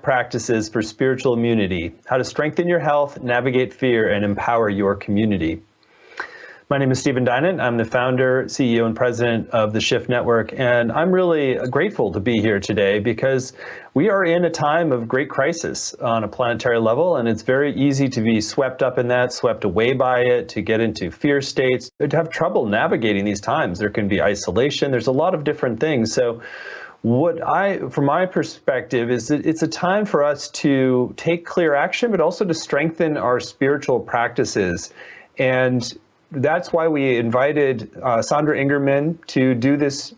practices for spiritual immunity, how to strengthen your health, navigate fear, and empower your community. My name is Stephen Dinant. I'm the founder, CEO, and president of the Shift Network, and I'm really grateful to be here today because we are in a time of great crisis on a planetary level, and it's very easy to be swept up in that, swept away by it, to get into fear states, to have trouble navigating these times. There can be isolation. There's a lot of different things. So from my perspective, is that it's a time for us to take clear action, but also to strengthen our spiritual practices. And that's why we invited Sandra Ingerman to do this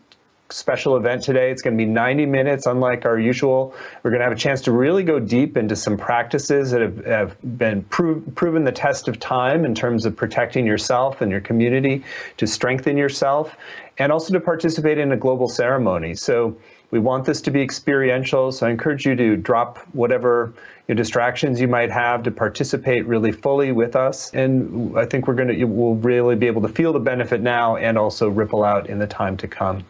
special event today. It's going to be 90 minutes, unlike our usual. We're going to have a chance to really go deep into some practices that have been proven the test of time in terms of protecting yourself and your community, to strengthen yourself, and also to participate in a global ceremony. So we want this to be experiential, so I encourage you to drop whatever distractions you might have to participate really fully with us. And I think we'll really be able to feel the benefit now and also ripple out in the time to come.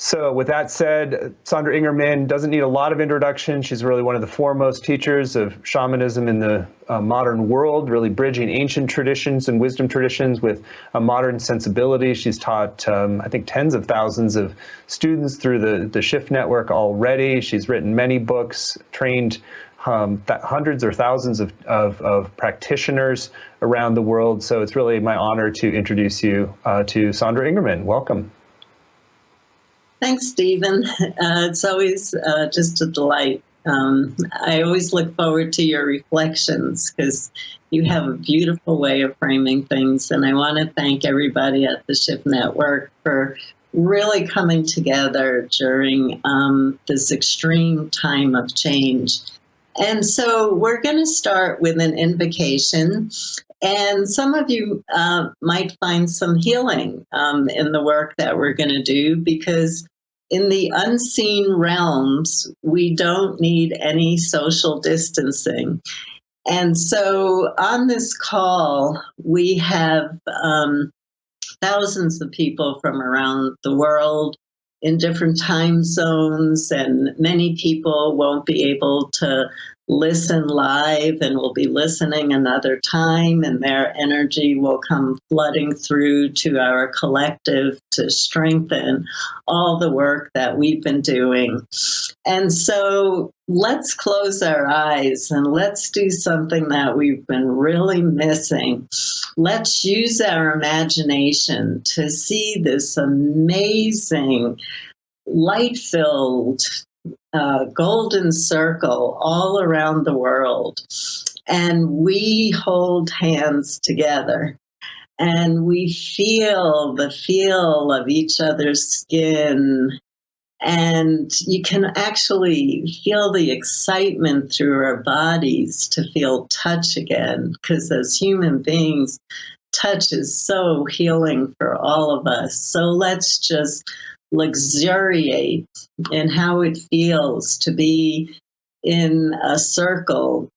So with that said, Sandra Ingerman doesn't need a lot of introduction. She's really one of the foremost teachers of shamanism in the modern world, really bridging ancient traditions and wisdom traditions with a modern sensibility. She's taught, I think, tens of thousands of students through the Shift Network already. She's written many books, trained hundreds or thousands of practitioners around the world. So it's really my honor to introduce you to Sandra Ingerman. Welcome. Thanks, Stephen. It's always just a delight. I always look forward to your reflections because you have a beautiful way of framing things. And I want to thank everybody at the Shift Network for really coming together during this extreme time of change. And so we're going to start with an invocation. And some of you might find some healing in the work that we're going to do, because in the unseen realms, we don't need any social distancing. And so on this call, we have thousands of people from around the world in different time zones, and many people won't be able to listen live and will be listening another time, and their energy will come flooding through to our collective to strengthen all the work that we've been doing. And so let's close our eyes and let's do something that we've been really missing. Let's use our imagination to see this amazing light-filled golden circle all around the world, and we hold hands together and we feel the feel of each other's skin, and you can actually feel the excitement through our bodies to feel touch again, because as human beings, touch is so healing for all of us. So let's just luxuriate in how it feels to be in a circle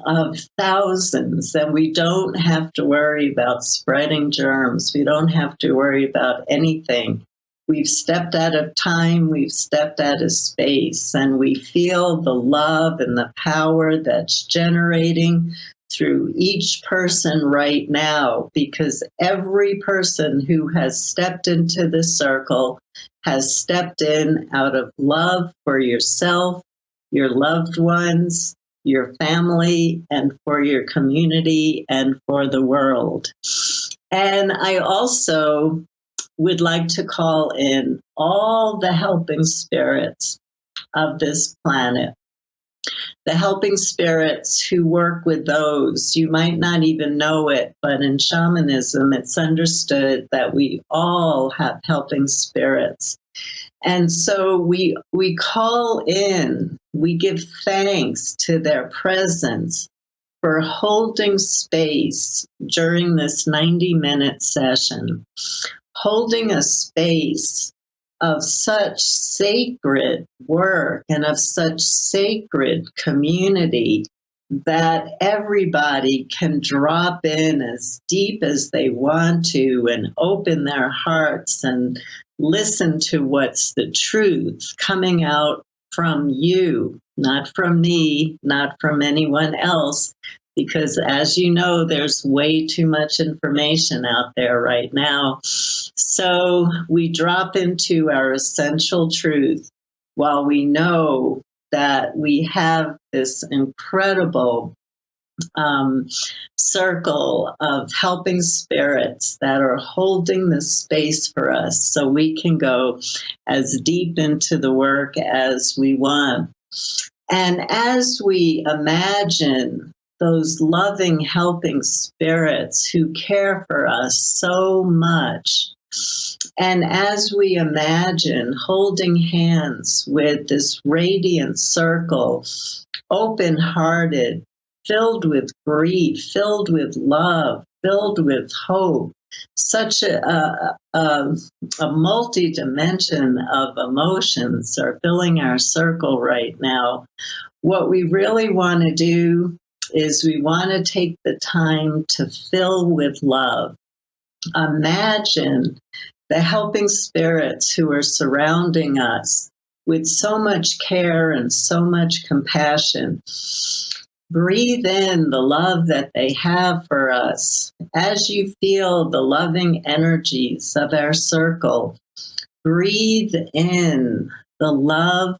of thousands, and we don't have to worry about spreading germs. We don't have to worry about anything. We've stepped out of time, we've stepped out of space, and we feel the love and the power that's generating through each person right now, because every person who has stepped into the circle has stepped in out of love for yourself, your loved ones, your family, and for your community and for the world. And I also would like to call in all the helping spirits of this planet. The helping spirits who work with those, you might not even know it, but in shamanism, it's understood that we all have helping spirits. And so we call in, we give thanks to their presence for holding space during this 90-minute session, holding a space of such sacred work and of such sacred community that everybody can drop in as deep as they want to and open their hearts and listen to what's the truth coming out from you, not from me, not from anyone else, because as you know, there's way too much information out there right now. So we drop into our essential truth while we know that we have this incredible circle of helping spirits that are holding the space for us so we can go as deep into the work as we want. And as we imagine those loving, helping spirits who care for us so much, and as we imagine holding hands with this radiant circle, open-hearted, filled with grief, filled with love, filled with hope, such a multi-dimension of emotions are filling our circle right now. What we really want to do is we want to take the time to fill with love. Imagine the helping spirits who are surrounding us with so much care and so much compassion. Breathe in the love that they have for us. As you feel the loving energies of our circle, breathe in the love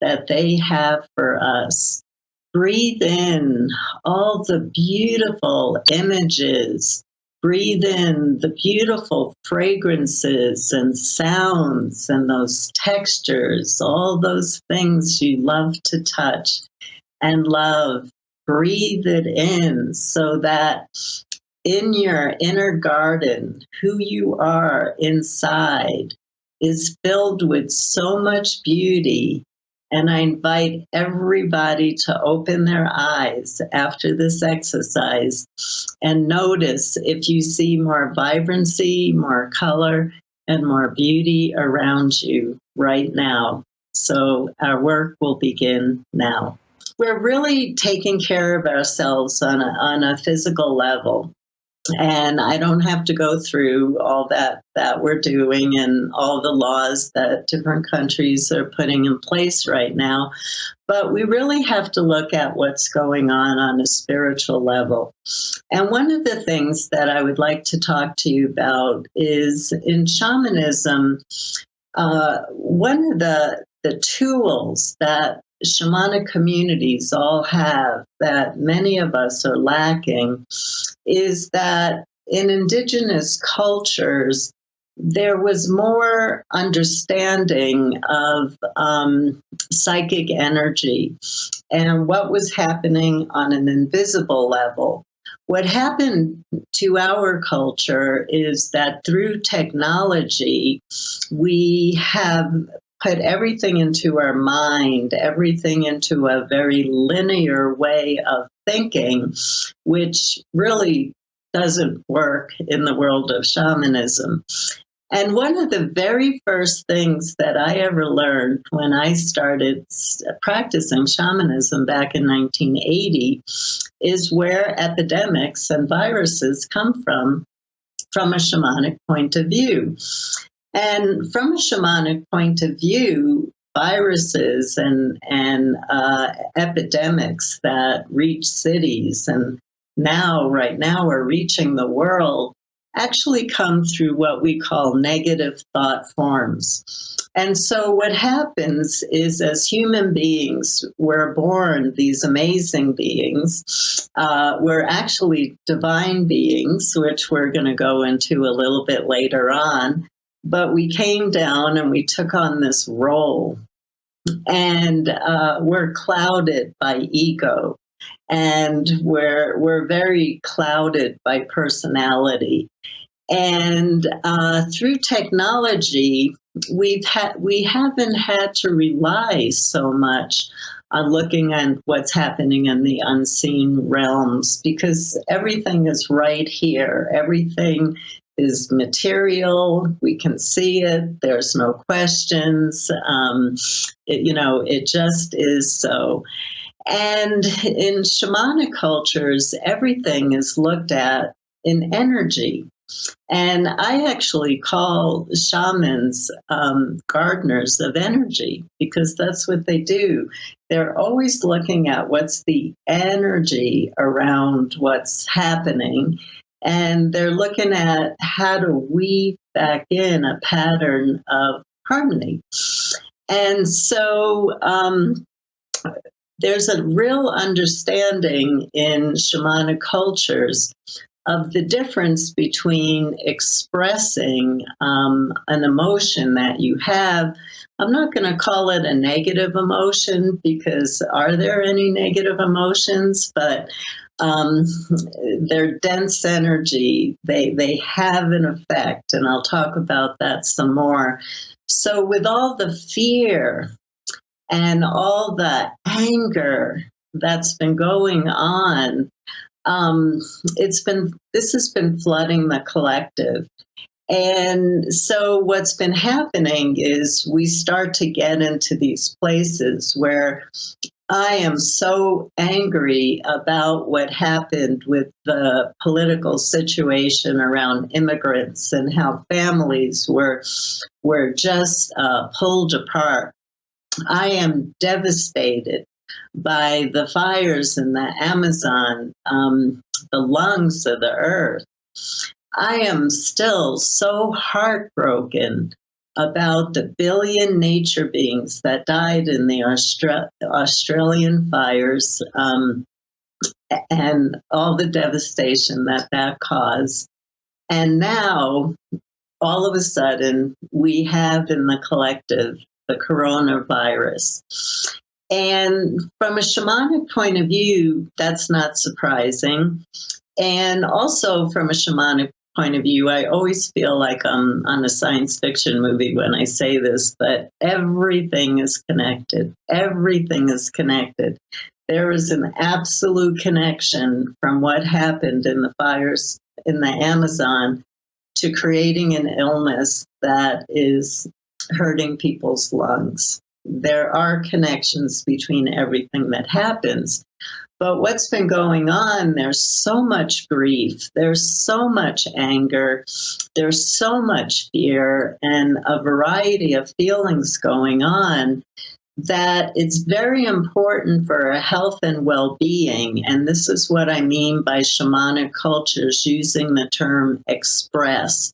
that they have for us. Breathe in all the beautiful images. Breathe in the beautiful fragrances and sounds and those textures, all those things you love to touch and love. Breathe it in so that in your inner garden, who you are inside is filled with so much beauty. And I invite everybody to open their eyes after this exercise and notice if you see more vibrancy, more color, and more beauty around you right now. So our work will begin now. We're really taking care of ourselves on a physical level. And I don't have to go through all that we're doing and all the laws that different countries are putting in place right now. But we really have to look at what's going on a spiritual level. And one of the things that I would like to talk to you about is in shamanism, one of the tools that shamanic communities all have that many of us are lacking is that in indigenous cultures, there was more understanding of psychic energy and what was happening on an invisible level. What happened to our culture is that through technology, we have put everything into our mind, everything into a very linear way of thinking, which really doesn't work in the world of shamanism. And one of the very first things that I ever learned when I started practicing shamanism back in 1980 is where epidemics and viruses come from a shamanic point of view. And from a shamanic point of view, viruses and epidemics that reach cities and right now are reaching the world actually come through what we call negative thought forms. And so what happens is as human beings, we're born these amazing beings. We're actually divine beings, which we're going to go into a little bit later on. But we came down and we took on this role. And we're clouded by ego. And we're very clouded by personality. And through technology, we haven't had to rely so much on looking at what's happening in the unseen realms because everything is right here. Everything is material. We can see it. There's no questions. It just is so. And in shamanic cultures, everything is looked at in energy. And I actually call shamans gardeners of energy, because that's what they do. They're always looking at what's the energy around what's happening, and they're looking at how to weave back in a pattern of harmony. And so there's a real understanding in shamanic cultures of the difference between expressing an emotion that you have. I'm not going to call it a negative emotion, because are there any negative emotions? But they're dense energy. They have an effect, and I'll talk about that some more. So with all the fear and all the anger that's been going on, this has been flooding the collective. And so what's been happening is we start to get into these places where I am so angry about what happened with the political situation around immigrants and how families were just pulled apart. I am devastated by the fires in the Amazon, the lungs of the earth. I am still so heartbroken about the billion nature beings that died in the Australian fires, and all the devastation that caused. And now, all of a sudden, we have in the collective the coronavirus. And from a shamanic point of view, that's not surprising. And also from a shamanic point of view, I always feel like I'm on a science fiction movie when I say this, but everything is connected. Everything is connected. There is an absolute connection from what happened in the fires in the Amazon to creating an illness that is hurting people's lungs. There are connections between everything that happens. But what's been going on, there's so much grief, there's so much anger, there's so much fear, and a variety of feelings going on, that it's very important for our health and well-being. And this is what I mean by shamanic cultures using the term express.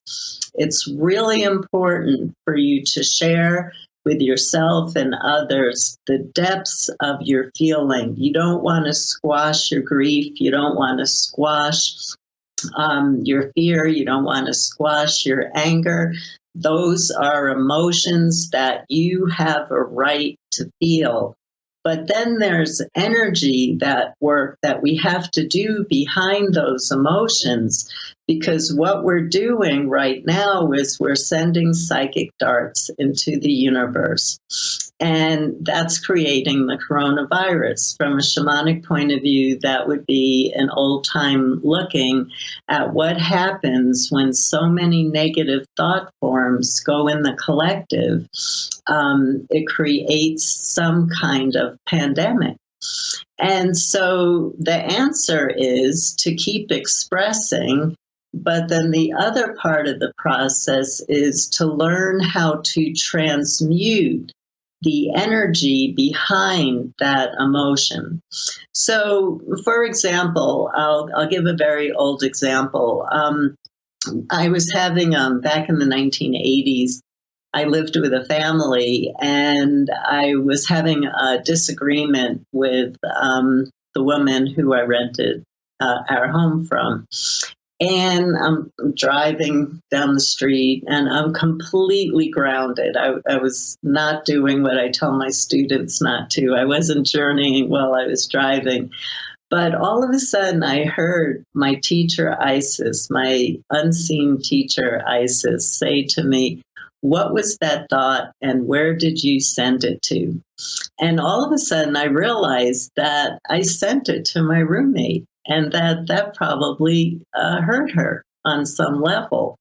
It's really important for you to share with yourself and others the depths of your feeling. You don't want to squash your grief. You don't want to squash your fear. You don't want to squash your anger. Those are emotions that you have a right to feel. But then there's energy, that work that we have to do behind those emotions, because what we're doing right now is we're sending psychic darts into the universe. And that's creating the coronavirus. From a shamanic point of view, that would be an old time looking at what happens when so many negative thought forms go in the collective. It creates some kind of pandemic. And so the answer is to keep expressing. But then the other part of the process is to learn how to transmute the energy behind that emotion. So, for example, I'll give a very old example. I was having, back in the 1980s, I lived with a family, and I was having a disagreement with the woman who I rented our home from. And I'm driving down the street, and I'm completely grounded. I was not doing what I tell my students not to. I wasn't journeying while I was driving. But all of a sudden, I heard my teacher, Isis, my unseen teacher, Isis, say to me, "What was that thought, and where did you send it to?" And all of a sudden, I realized that I sent it to my roommate, and that probably hurt her on some level.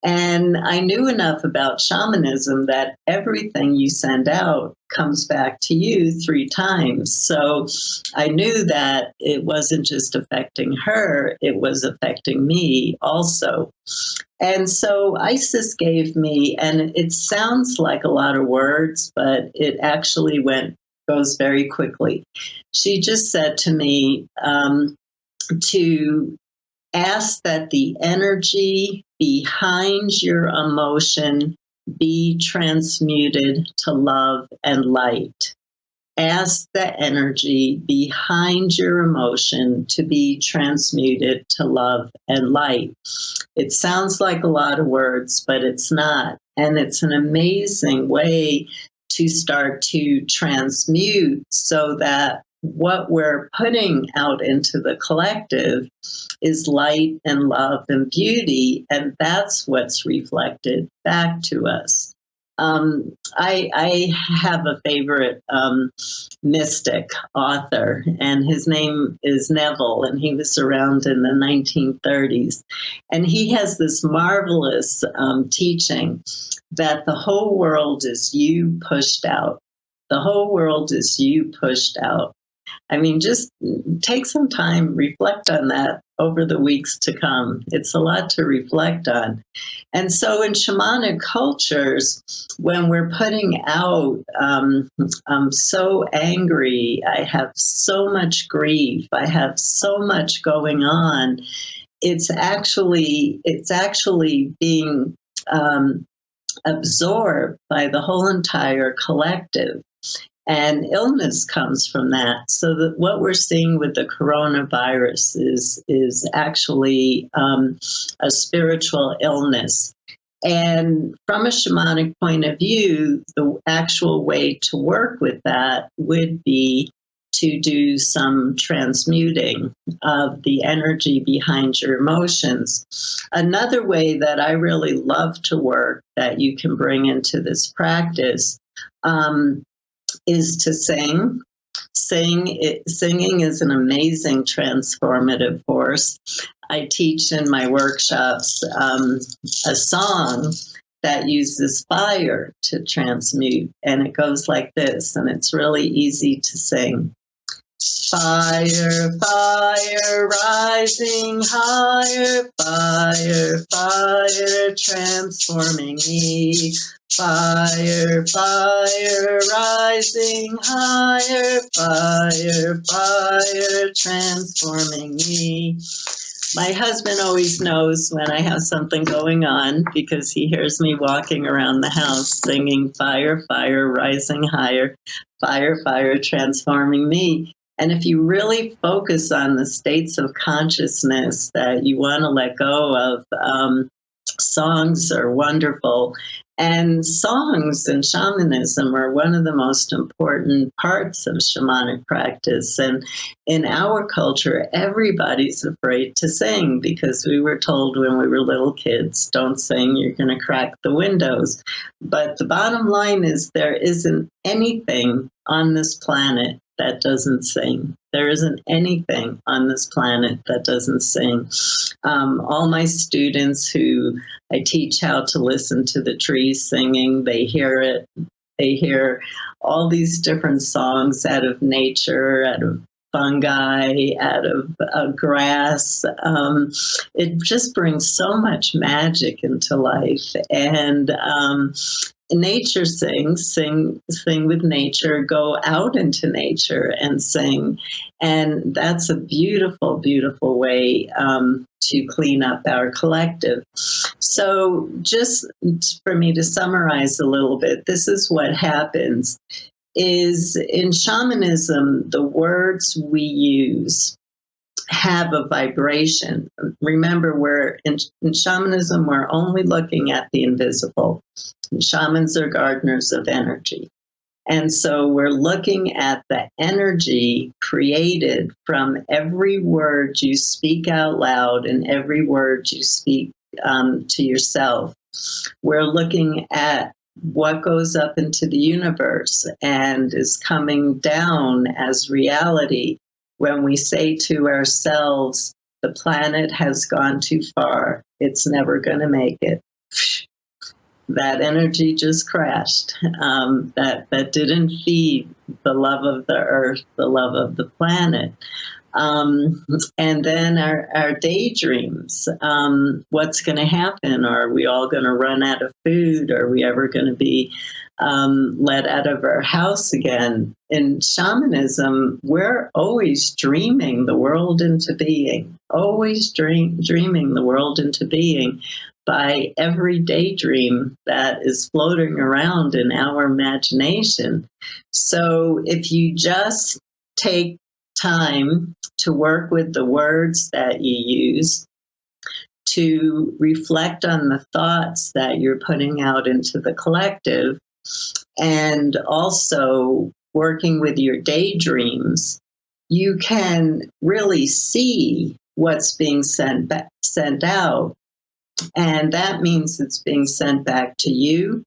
And I knew enough about shamanism that everything you send out comes back to you 3 times. So I knew that it wasn't just affecting her, it was affecting me also. And so Isis gave me, and it sounds like a lot of words, but it actually goes very quickly. She just said to me to ask that the energy behind your emotion be transmuted to love and light. Ask the energy behind your emotion to be transmuted to love and light. It sounds like a lot of words, but it's not. And it's an amazing way to start to transmute so that what we're putting out into the collective is light and love and beauty, and that's what's reflected back to us. I have a favorite mystic author, and his name is Neville, and he was around in the 1930s. And he has this marvelous teaching that the whole world is you pushed out. The whole world is you pushed out. I mean, just take some time, reflect on that over the weeks to come. It's a lot to reflect on. And so in shamanic cultures, when we're putting out, I'm so angry, I have so much grief, I have so much going on, it's actually being absorbed by the whole entire collective. And illness comes from that. So that what we're seeing with the coronavirus is actually a spiritual illness. And from a shamanic point of view, the actual way to work with that would be to do some transmuting of the energy behind your emotions. Another way that I really love to work that you can bring into this practice is to sing. Singing is an amazing transformative force. I teach in my workshops a song that uses fire to transmute, and it goes like this, and it's really easy to sing. Fire, fire, rising higher, fire, fire, transforming me. Fire, fire, rising higher, fire, fire, transforming me. My husband always knows when I have something going on because he hears me walking around the house singing fire, fire, rising higher, fire, fire, transforming me. And if you really focus on the states of consciousness that you want to let go of, songs are wonderful. And songs in shamanism are one of the most important parts of shamanic practice. And in our culture, everybody's afraid to sing because we were told when we were little kids, don't sing, you're going to crack the windows. But the bottom line is there isn't anything on this planet that doesn't sing. There isn't anything on this planet that doesn't sing. All my students who I teach how to listen to the trees singing, they hear it. They hear all these different songs out of nature, out of fungi, out of grass. It just brings so much magic into life. And nature sings, sing with nature, go out into nature and sing. And that's a beautiful, beautiful way to clean up our collective. So just for me to summarize a little bit, this is what happens is in shamanism, the words we use have a vibration. Remember, we're in shamanism, we're only looking at the invisible. Shamans are gardeners of energy. And so we're looking at the energy created from every word you speak out loud and every word you speak to yourself. We're looking at what goes up into the universe and is coming down as reality when we say to ourselves, the planet has gone too far, it's never going to make it. that energy just crashed. That didn't feed the love of the earth, the love of the planet. And then our daydreams. What's going to happen? Are we all going to run out of food? Are we ever going to be let out of our house again? In shamanism, we're always dreaming the world into being, always dreaming the world into being by every daydream that is floating around in our imagination. So if you just take time to work with the words that you use, to reflect on the thoughts that you're putting out into the collective, and also working with your daydreams, you can really see what's being sent out. And that means it's being sent back to you.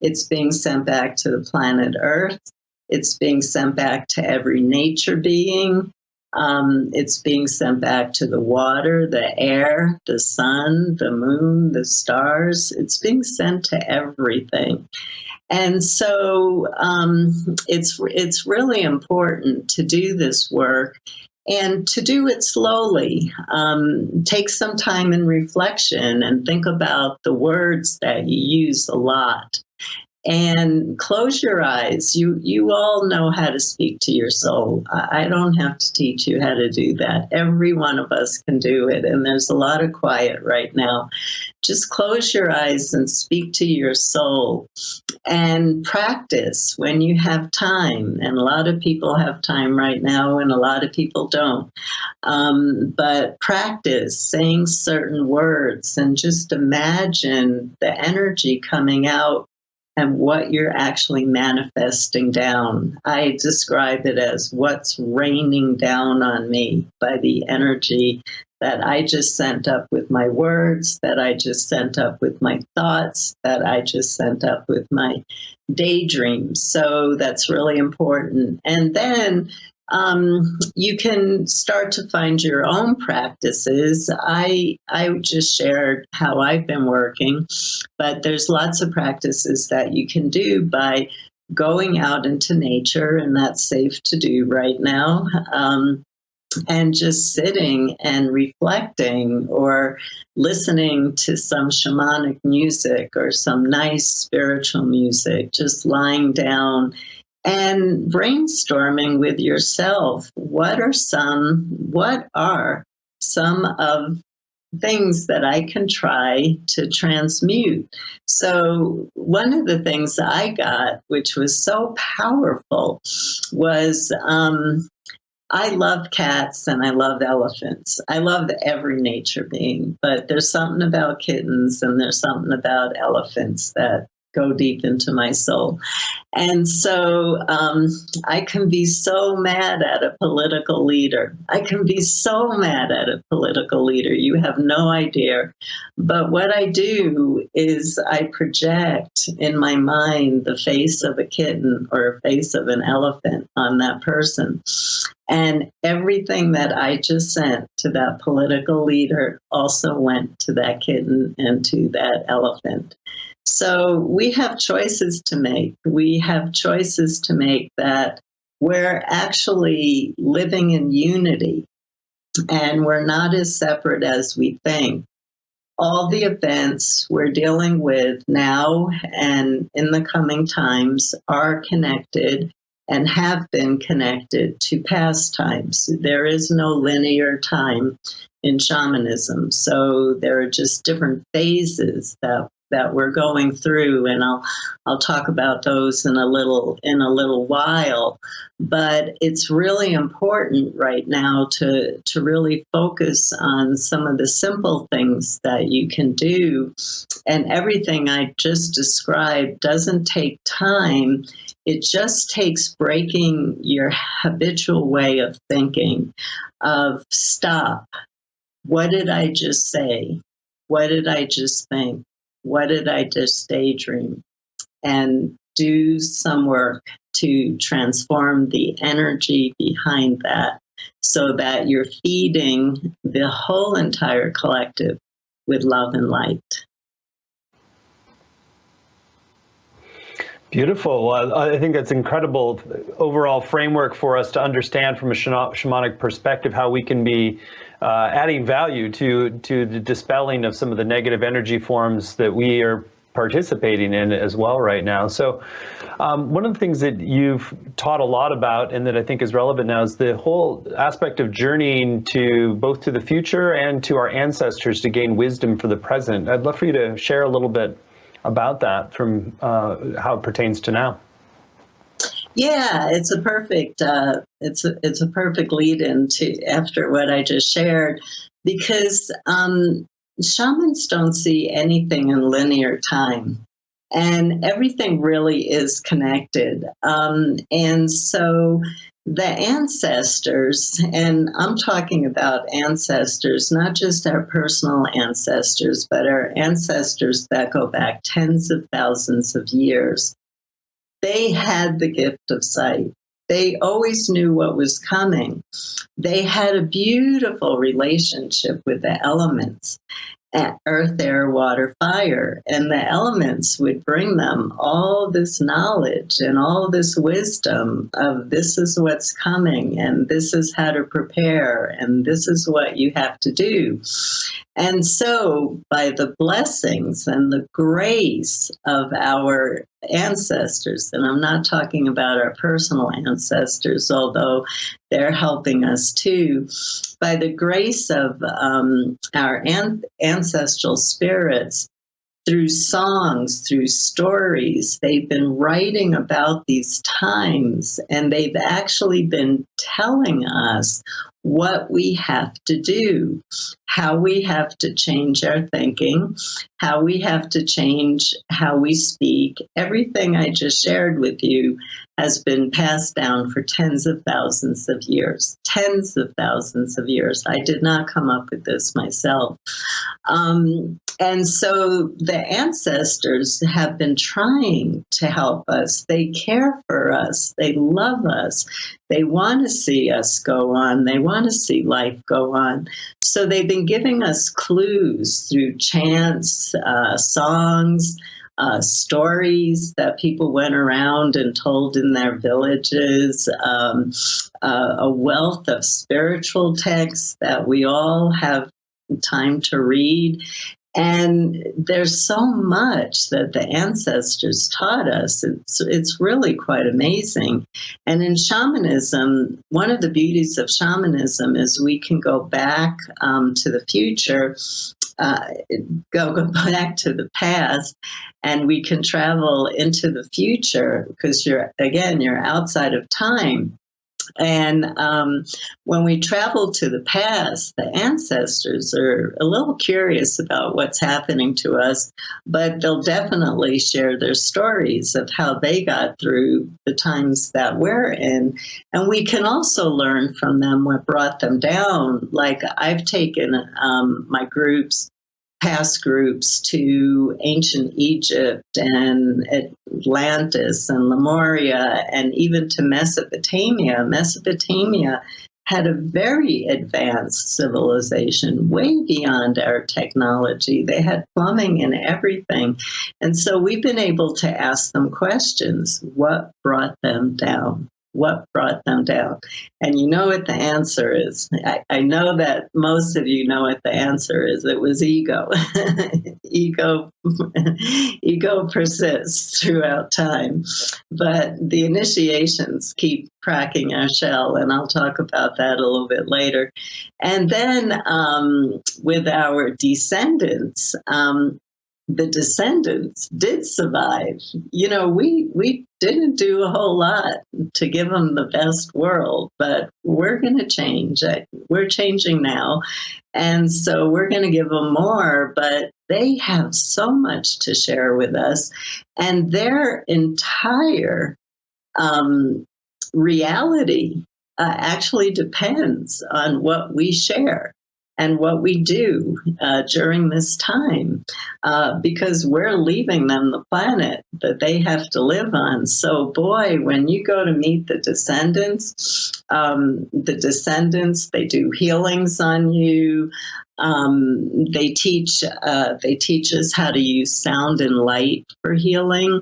It's being sent back to the planet Earth. It's being sent back to every nature being. It's being sent back to the water, the air, the sun, the moon, the stars. It's being sent to everything. And so it's really important to do this work and to do it slowly. Take some time in reflection and think about the words that you use a lot. And close your eyes. You all know how to speak to your soul. I don't have to teach you how to do that. Every one of us can do it. And there's a lot of quiet right now. Just close your eyes and speak to your soul and practice when you have time. And a lot of people have time right now and a lot of people don't. But practice saying certain words and just imagine the energy coming out and what you're actually manifesting down. I describe it as what's raining down on me by the energy that I just sent up with my words, that I just sent up with my thoughts, that I just sent up with my daydreams. So that's really important. And then you can start to find your own practices. I just shared how I've been working, but there's lots of practices that you can do by going out into nature, and that's safe to do right now. And just sitting and reflecting or listening to some shamanic music or some nice spiritual music, just lying down and brainstorming with yourself. What are some of things that I can try to transmute? So one of the things I got, which was so powerful, was I love cats and I love elephants. I love every nature being, but there's something about kittens and there's something about elephants that go deep into my soul. And so I can be so mad at a political leader. I can be so mad at a political leader. You have no idea. But what I do is I project in my mind the face of a kitten or a face of an elephant on that person. And everything that I just sent to that political leader also went to that kitten and to that elephant. So we have choices to make. We have choices to make that we're actually living in unity and we're not as separate as we think. All the events we're dealing with now and in the coming times are connected and have been connected to past times. There is no linear time in shamanism. So there are just different phases that we're going through, and I'll talk about those in a little while. But it's really important right now to really focus on some of the simple things that you can do. And everything I just described doesn't take time. It just takes breaking your habitual way of thinking, of stop. What did I just say? What did I just think? What did I just daydream? And do some work to transform the energy behind that so that you're feeding the whole entire collective with love and light. Beautiful. Well, I think that's incredible overall framework for us to understand from a shamanic perspective how we can be adding value to the dispelling of some of the negative energy forms that we are participating in as well right now. So one of the things that you've taught a lot about and that I think is relevant now is the whole aspect of journeying to both to the future and to our ancestors to gain wisdom for the present. I'd love for you to share a little bit about that from how it pertains to now. Yeah, it's a perfect it's a perfect lead into after what I just shared, because shamans don't see anything in linear time, and everything really is connected. And so the ancestors, and I'm talking about ancestors, not just our personal ancestors, but our ancestors that go back tens of thousands of years, they had the gift of sight. They always knew what was coming. They had a beautiful relationship with the elements, earth, air, water, fire. And the elements would bring them all this knowledge and all this wisdom of this is what's coming, and this is how to prepare, and this is what you have to do. And so, by the blessings and the grace of our ancestors, and I'm not talking about our personal ancestors, although they're helping us too, by the grace of our ancestral spirits, through songs, through stories, they've been writing about these times, and they've actually been telling us what we have to do, how we have to change our thinking, how we have to change how we speak. Everything I just shared with you has been passed down for tens of thousands of years. Tens of thousands of years. I did not come up with this myself. And so the ancestors have been trying to help us. They care for us. They love us. They want to see us go on. They want to see life go on. So they've been giving us clues through chants, songs, stories that people went around and told in their villages, a wealth of spiritual texts that we all have time to read. And there's so much that the ancestors taught us. It's really quite amazing. And in shamanism, one of the beauties of shamanism is we can go back to the future, go back to the past, and we can travel into the future because you're outside of time. And when we travel to the past, the ancestors are a little curious about what's happening to us, but they'll definitely share their stories of how they got through the times that we're in. And we can also learn from them what brought them down. Like I've taken my past groups to ancient Egypt and Atlantis and Lemuria and even to Mesopotamia. Mesopotamia had a very advanced civilization, way beyond our technology. They had plumbing and everything. And so we've been able to ask them questions. What brought them down? What brought them down? And you know what the answer is. I know that most of you know what the answer is. It was ego. Ego persists throughout time. But the initiations keep cracking our shell, and I'll talk about that a little bit later. And then with our descendants, the descendants did survive. You know, we didn't do a whole lot to give them the best world, but we're going to change. We're changing now. And so we're going to give them more, but they have so much to share with us. And their entire reality actually depends on what we share. and what we do during this time, because we're leaving them the planet that they have to live on. So, boy, when you go to meet the descendants, they do healings on you. They teach us how to use sound and light for healing.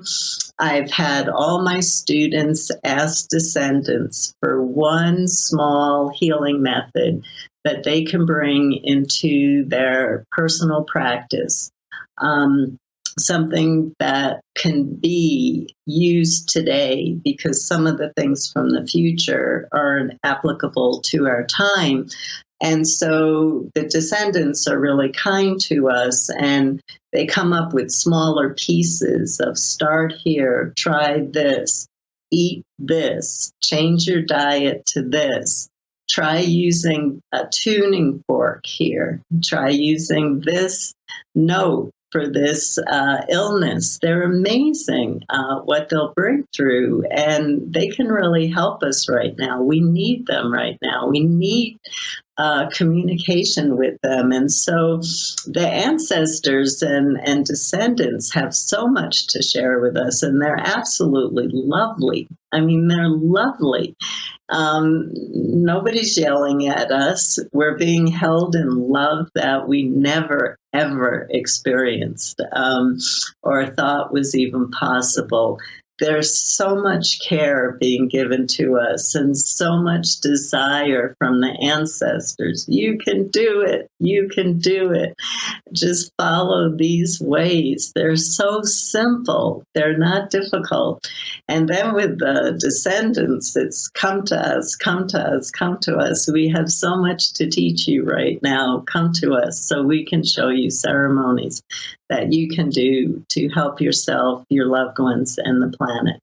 I've had all my students ask descendants for one small healing method that they can bring into their personal practice. Something that can be used today, because some of the things from the future aren't applicable to our time. And so the descendants are really kind to us, and they come up with smaller pieces of start here, try this, eat this, change your diet to this. Try using a tuning fork here. Try using this note for this illness. They're amazing what they'll bring through, and they can really help us right now. We need them right now. We need communication with them. And so the ancestors and descendants have so much to share with us, and they're absolutely lovely. I mean, they're lovely. Nobody's yelling at us. We're being held in love that we never, ever experienced or thought was even possible. There's so much care being given to us and so much desire from the ancestors. You can do it. You can do it. Just follow these ways. They're so simple. They're not difficult. And then with the descendants, it's come to us, come to us, come to us. We have so much to teach you right now. Come to us so we can show you ceremonies that you can do to help yourself, your loved ones, and the planet.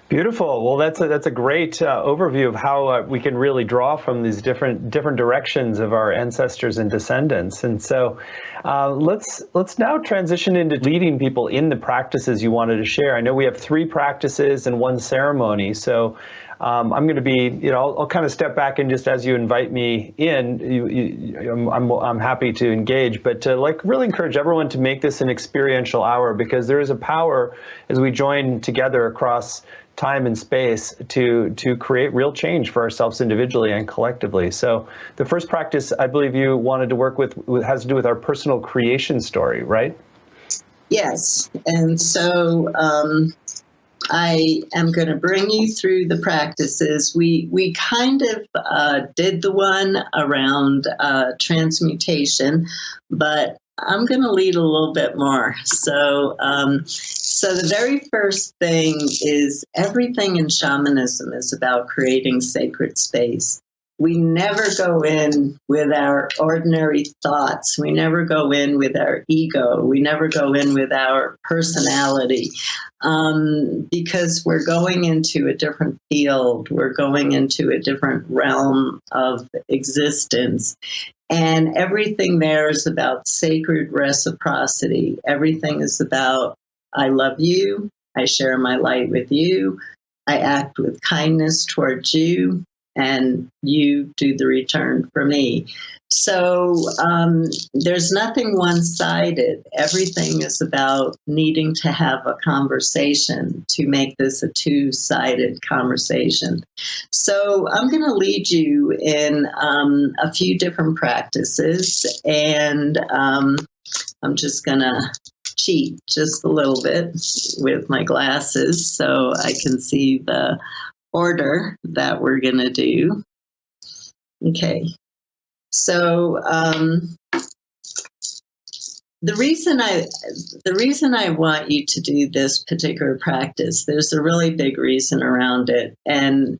Beautiful. Well, that's a great overview of how we can really draw from these different directions of our ancestors and descendants. And so, let's now transition into leading people in the practices you wanted to share. I know we have 3 practices and 1 ceremony, so. I'm going to be, I'll kind of step back and just as you invite me in, I'm happy to engage, but to really encourage everyone to make this an experiential hour, because there is a power as we join together across time and space to create real change for ourselves individually and collectively. So the first practice I believe you wanted to work with has to do with our personal creation story, right? Yes, and so I am going to bring you through the practices. We kind of did the one around transmutation, but I'm going to lead a little bit more. So the very first thing is everything in shamanism is about creating sacred space. We never go in with our ordinary thoughts. We never go in with our ego. We never go in with our personality, because we're going into a different field. We're going into a different realm of existence. And everything there is about sacred reciprocity. Everything is about, I love you. I share my light with you. I act with kindness towards you. And you do the return for me. So there's nothing one-sided. Everything is about needing to have a conversation to make this a two-sided conversation. So I'm going to lead you in a few different practices, and I'm just going to cheat just a little bit with my glasses so I can see the order that we're going to do. Okay, so the reason I want you to do this particular practice, there's a really big reason around it, and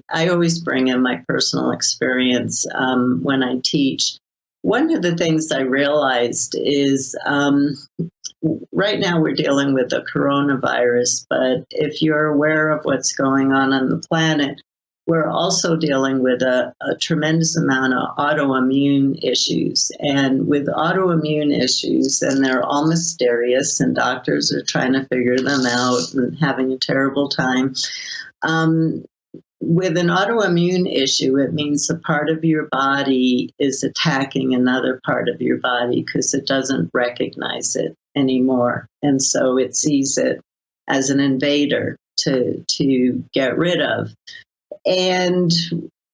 I always bring in my personal experience when I teach. One of the things I realized is right now we're dealing with the coronavirus, but if you're aware of what's going on the planet, we're also dealing with a tremendous amount of autoimmune issues. And with autoimmune issues, and they're all mysterious, and doctors are trying to figure them out and having a terrible time, with an autoimmune issue, it means a part of your body is attacking another part of your body because it doesn't recognize it anymore. And so it sees it as an invader to get rid of. And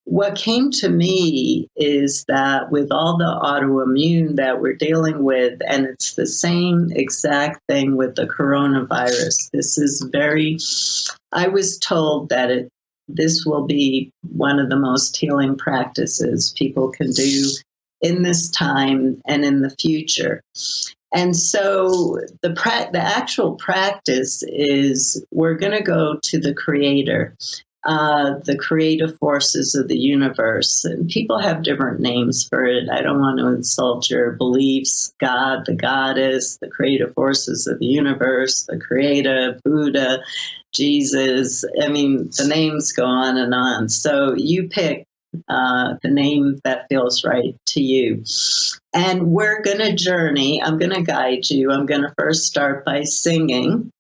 what came to me is that with all the autoimmune that we're dealing with, and it's the same exact thing with the coronavirus, this is I was told that this will be one of the most healing practices people can do in this time and in the future. And so the actual practice is we're going to go to the Creator, the creative forces of the universe. And people have different names for it. I don't want to insult your beliefs. God, the goddess, the creative forces of the universe, the creator, Buddha, Jesus. I mean, the names go on and on. So you pick the name that feels right to you. And we're going to journey. I'm going to guide you. I'm going to first start by singing.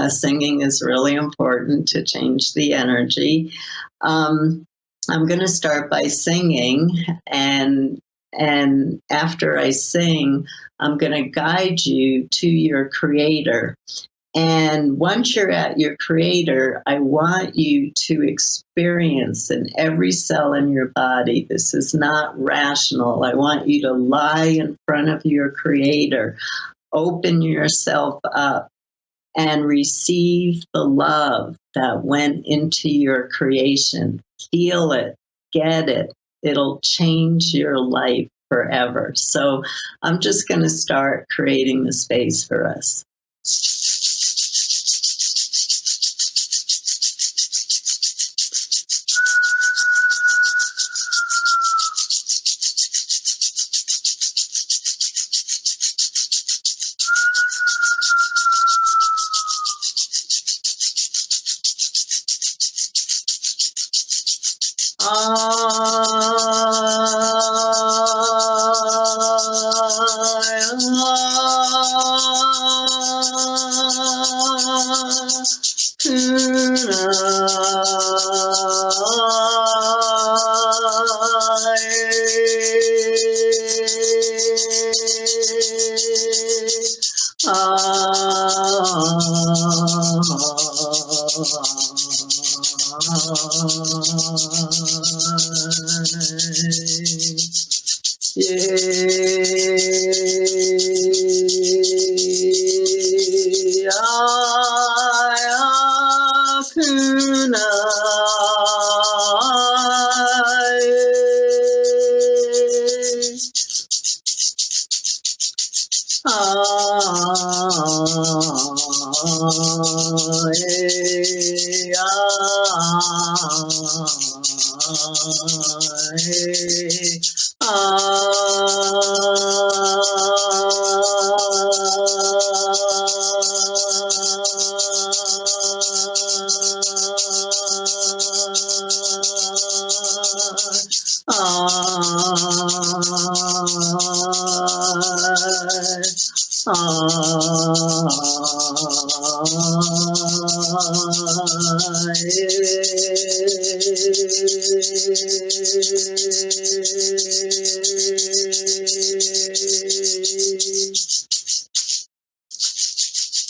Singing is really important to change the energy. I'm going to start by singing, and after I sing, I'm going to guide you to your Creator. And once you're at your Creator, I want you to experience in every cell in your body. This is not rational. I want you to lie in front of your Creator, open yourself up, and receive the love that went into your creation. Feel it, get it. It'll change your life forever. So I'm just going to start creating the space for us.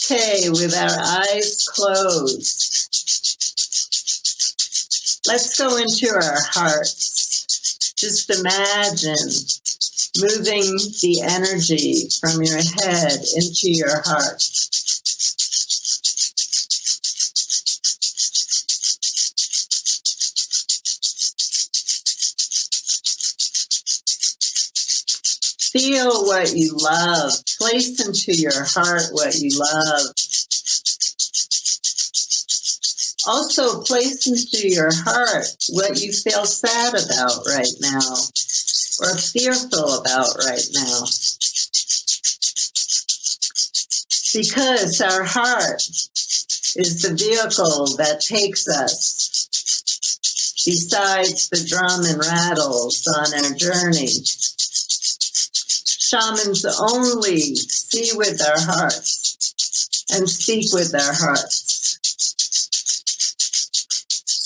Okay, with our eyes closed, let's go into our hearts. Just imagine moving the energy from your head into your heart. Feel what you love. Place into your heart what you love. Also, place into your heart what you feel sad about right now or fearful about right now. Because our heart is the vehicle that takes us, besides the drum and rattles, on our journey. Shamans only see with their hearts and speak with their hearts.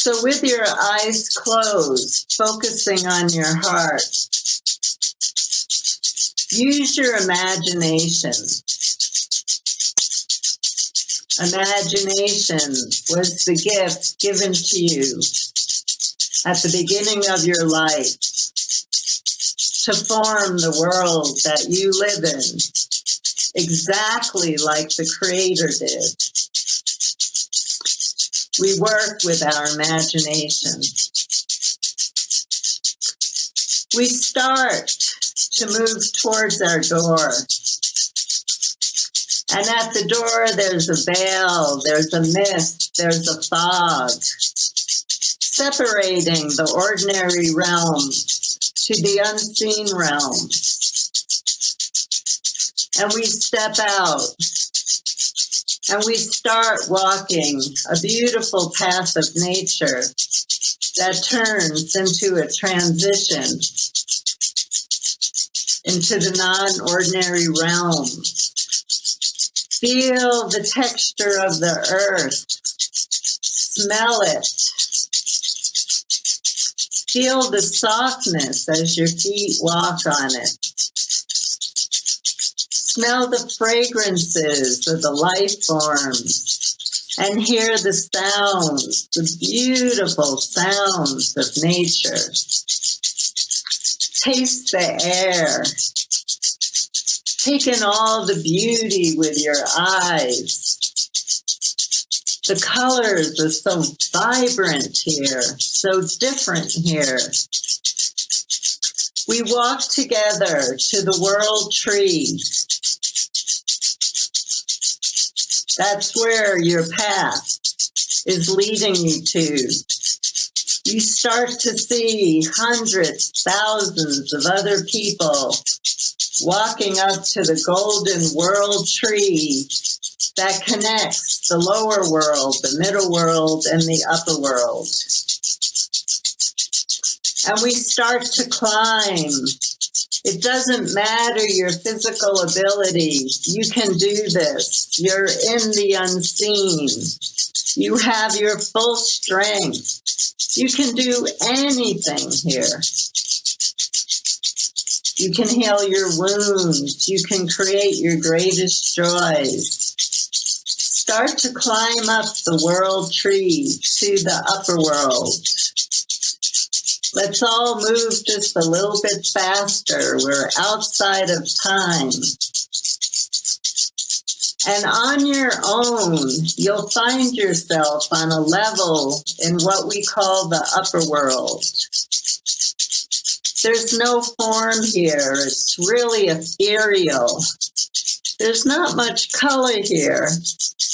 So with your eyes closed, focusing on your heart, use your imagination. Imagination was the gift given to you at the beginning of your life to form the world that you live in, exactly like the Creator did. We work with our imagination. We start to move towards our door. And at the door, there's a veil, there's a mist, there's a fog, separating the ordinary realm to the unseen realm. And we step out, and we start walking a beautiful path of nature that turns into a transition into the non-ordinary realm. Feel the texture of the earth. Smell it. Feel the softness as your feet walk on it. Smell the fragrances of the life forms and hear the sounds, the beautiful sounds of nature. Taste the air. Take in all the beauty with your eyes. The colors are so vibrant here, so different here. We walk together to the world tree. That's where your path is leading you to. You start to see hundreds, thousands of other people walking up to the golden world tree that connects the lower world, the middle world, and the upper world. And we start to climb. It doesn't matter your physical ability. You can do this. You're in the unseen. You have your full strength. You can do anything here. You can heal your wounds. You can create your greatest joys. Start to climb up the world tree to the upper world. Let's all move just a little bit faster. We're outside of time. And on your own, you'll find yourself on a level in what we call the upper world. There's no form here. It's really ethereal. There's not much color here,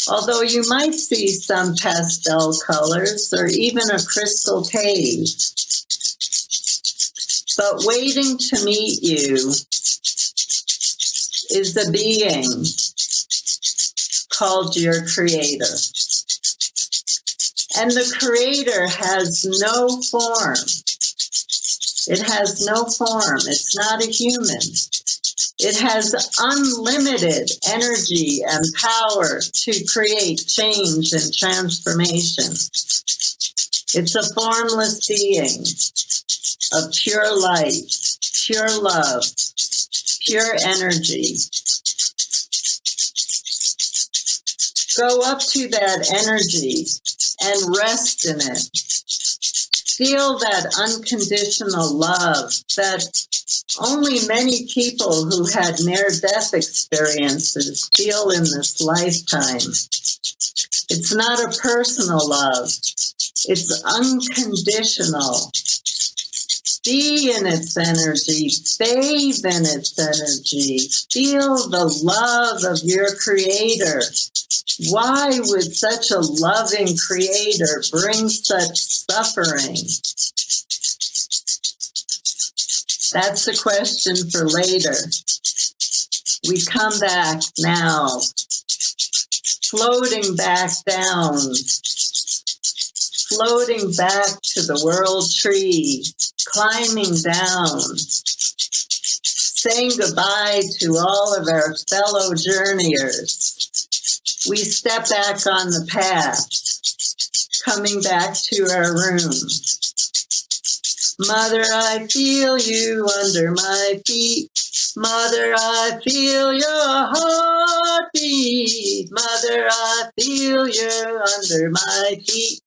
although you might see some pastel colors or even a crystal cave. But waiting to meet you is a being called your Creator. And the Creator has no form. It has no form. It's not a human. It has unlimited energy and power to create change and transformation. It's a formless being of pure light, pure love, pure energy. Go up to that energy and rest in it. Feel that unconditional love that only many people who had near-death experiences feel in this lifetime. It's not a personal love. It's unconditional. Be in its energy. Bathe in its energy. Feel the love of your Creator. Why would such a loving Creator bring such suffering? That's a question for later. We come back now, floating back down, floating back to the world tree, climbing down, saying goodbye to all of our fellow journeyers. We step back on the path, coming back to our room. Mother, I feel you under my feet. Mother, I feel your heartbeat. Mother, I feel you under my feet.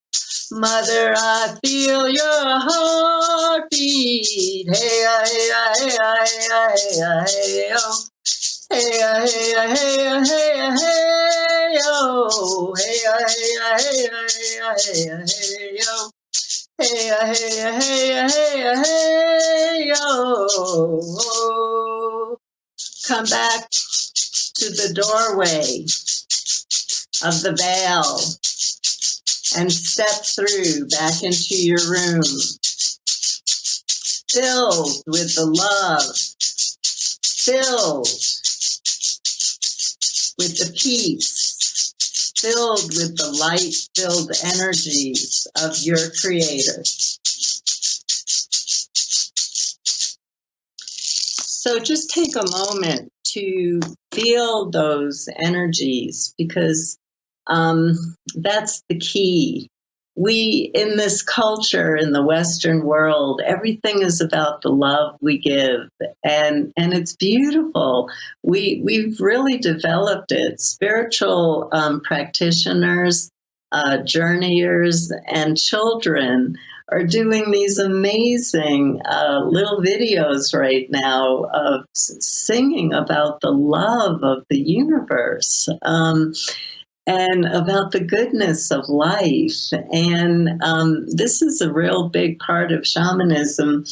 Mother, I feel your heartbeat. Hey, hey, hey, hey, hey, hey, oh. Hey, hey, hey, hey, hey, oh. Hey, hey, hey, hey, hey, oh. Hey, hey, hey, hey, hey, oh. Come back to the doorway of the veil and step through back into your room, filled with the love, filled with the peace, filled with the light-filled energies of your Creator. So just take a moment to feel those energies, because that's the key. We, in this culture, in the Western world, everything is about the love we give, and it's beautiful. We've really developed it. Spiritual practitioners, journeyers, and children are doing these amazing little videos right now of singing about the love of the universe. And about the goodness of life. And this is a real big part of shamanism,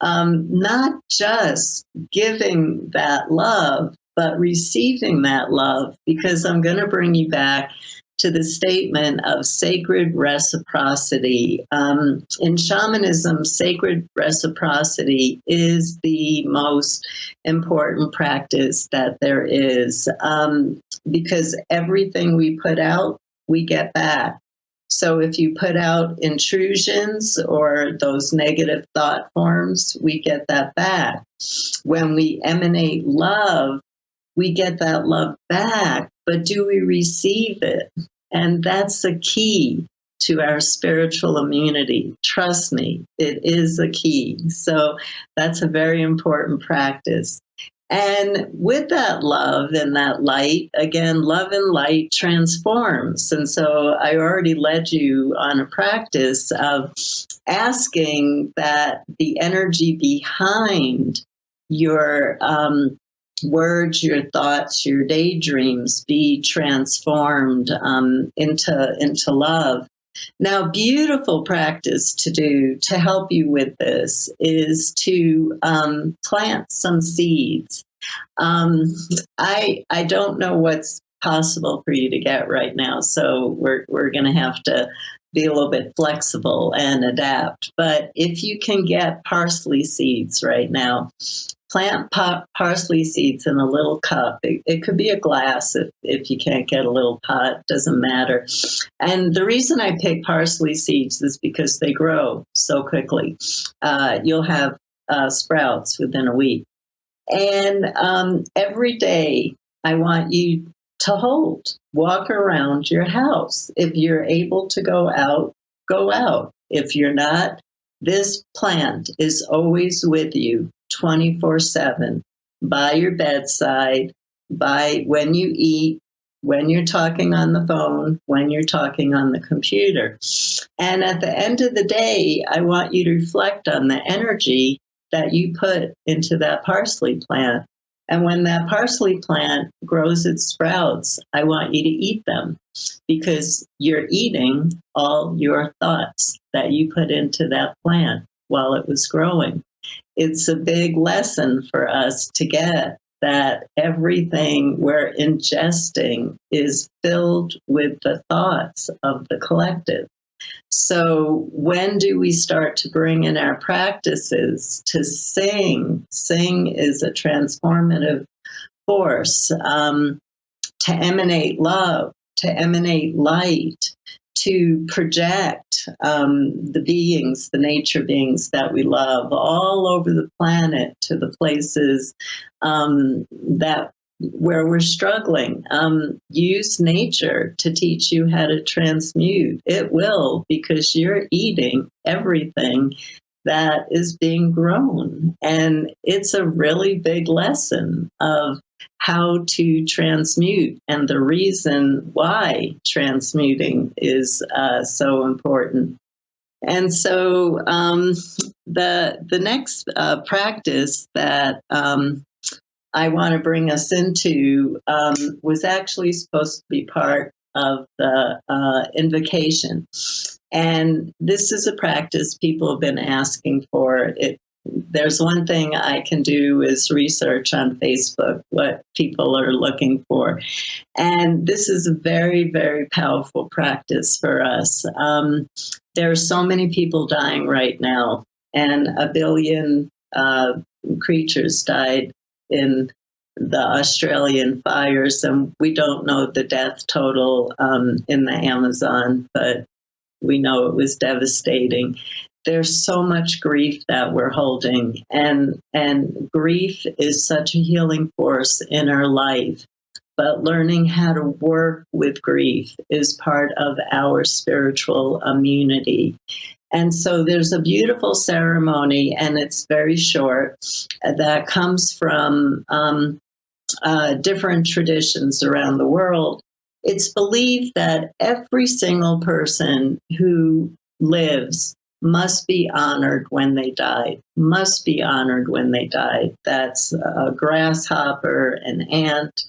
not just giving that love, but receiving that love, because I'm going to bring you back to the statement of sacred reciprocity. In shamanism, sacred reciprocity is the most important practice that there is, because everything we put out, we get back. So if you put out intrusions or those negative thought forms, we get that back. When we emanate love, we get that love back, but do we receive it? And that's the key to our spiritual immunity. Trust me, it is a key. So that's a very important practice. And with that love and that light, again, love and light transforms. And so I already led you on a practice of asking that the energy behind your words, your thoughts, your daydreams be transformed into love. Now, beautiful practice to do to help you with this is to plant some seeds. I don't know what's possible for you to get right now, so we're going to have to be a little bit flexible and adapt. But if you can get parsley seeds right now, plant parsley seeds in a little cup. It could be a glass if you can't get a little pot, doesn't matter. And the reason I pick parsley seeds is because they grow so quickly. You'll have sprouts within a week. And every day I want you to walk around your house. If you're able to go out, go out. If you're not, this plant is always with you 24/7, by your bedside, by when you eat, when you're talking on the phone, when you're talking on the computer. And at the end of the day, I want you to reflect on the energy that you put into that parsley plant. And when that parsley plant grows its sprouts, I want you to eat them, because you're eating all your thoughts that you put into that plant while it was growing. It's a big lesson for us to get that everything we're ingesting is filled with the thoughts of the collective. So when do we start to bring in our practices to sing? Sing is a transformative force, to emanate love, to emanate light, to project the beings, the nature beings that we love all over the planet to the places that where we're struggling. Use nature to teach you how to transmute. It will, because you're eating everything that is being grown. And it's a really big lesson of how to transmute and the reason why transmuting is so important. And so the next practice that I want to bring us into was actually supposed to be part of the invocation. And this is a practice people have been asking for. There's one thing I can do is research on Facebook what people are looking for. And this is a very, very powerful practice for us. There are so many people dying right now, and 1 billion creatures died in the Australian fires, and we don't know the death total in the Amazon, but we know it was devastating. There's so much grief that we're holding, and grief is such a healing force in our life. But learning how to work with grief is part of our spiritual immunity. And so there's a beautiful ceremony, and it's very short, that comes from different traditions around the world. It's believed that every single person who lives must be honored when they die, must be honored when they die. That's a grasshopper, an ant,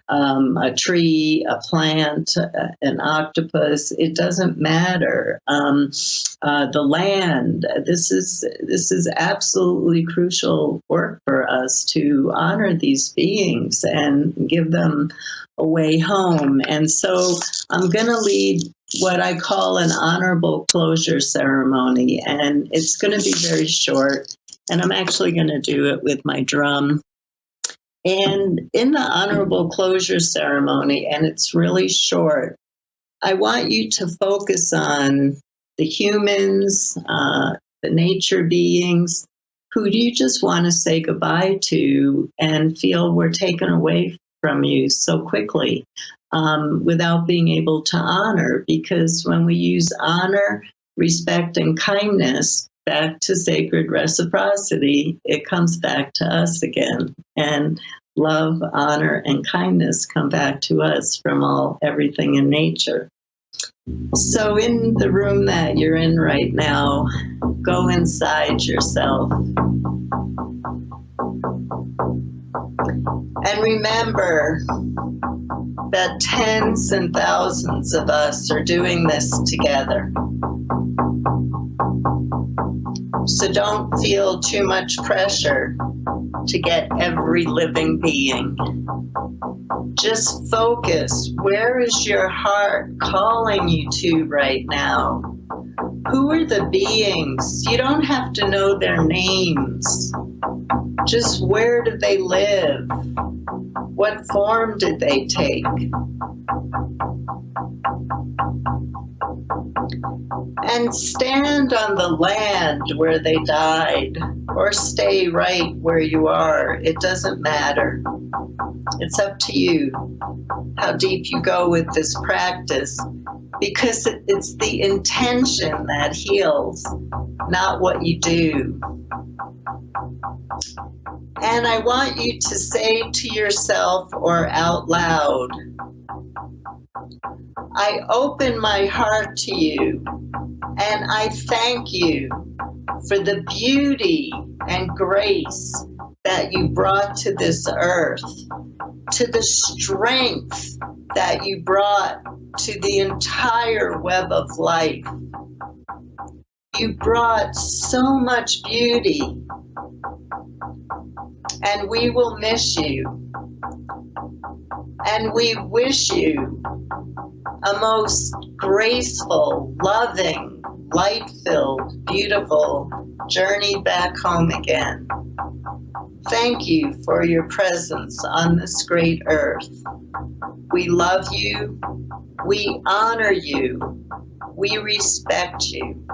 a tree, a plant, an octopus. It doesn't matter. The land. This is absolutely crucial work for us to honor these beings and give them a way home. And so I'm going to lead what I call an honorable closure ceremony, and it's going to be very short. And I'm actually going to do it with my drum. And in the honorable closure ceremony, and it's really short, I want you to focus on the humans, the nature beings, who you just want to say goodbye to and feel were taken away from you so quickly without being able to honor. Because when we use honor, respect, and kindness back to sacred reciprocity, it comes back to us again. And love, honor, and kindness come back to us from everything in nature. So in the room that you're in right now, go inside yourself. And remember that tens and thousands of us are doing this together. So don't feel too much pressure to get every living being. Just focus. Where is your heart calling you to right now? Who are the beings? You don't have to know their names. Just where do they live? What form did they take? And stand on the land where they died, or stay right where you are. It doesn't matter. It's up to you how deep you go with this practice, because it's the intention that heals, not what you do. And I want you to say to yourself or out loud, I open my heart to you, and I thank you for the beauty and grace that you brought to this earth, to the strength that you brought to the entire web of life. You brought so much beauty, and we will miss you. And we wish you a most graceful, loving, light-filled, beautiful journey back home again. Thank you for your presence on this great earth. We love you. We honor you. We respect you.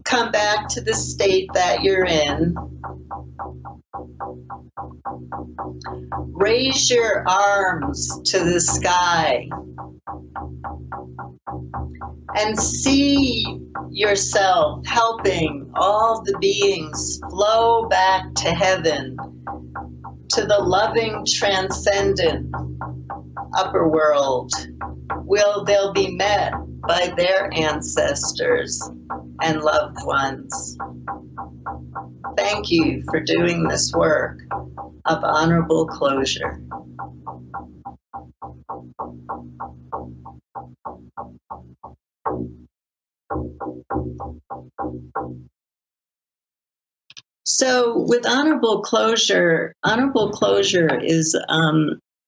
Come back to the state that you're in. Raise your arms to the sky and see yourself helping all the beings flow back to heaven, to the loving, transcendent upper world, where they'll be met by their ancestors and loved ones. Thank you for doing this work of honorable closure. So with honorable closure is,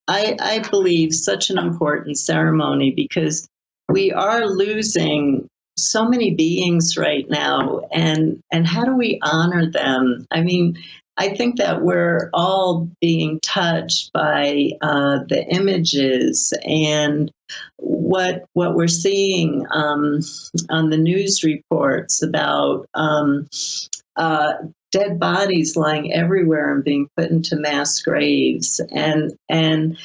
I believe, such an important ceremony because we are losing so many beings right now, and how do we honor them? I mean, I think that we're all being touched by the images and what we're seeing on the news reports about dead bodies lying everywhere and being put into mass graves. And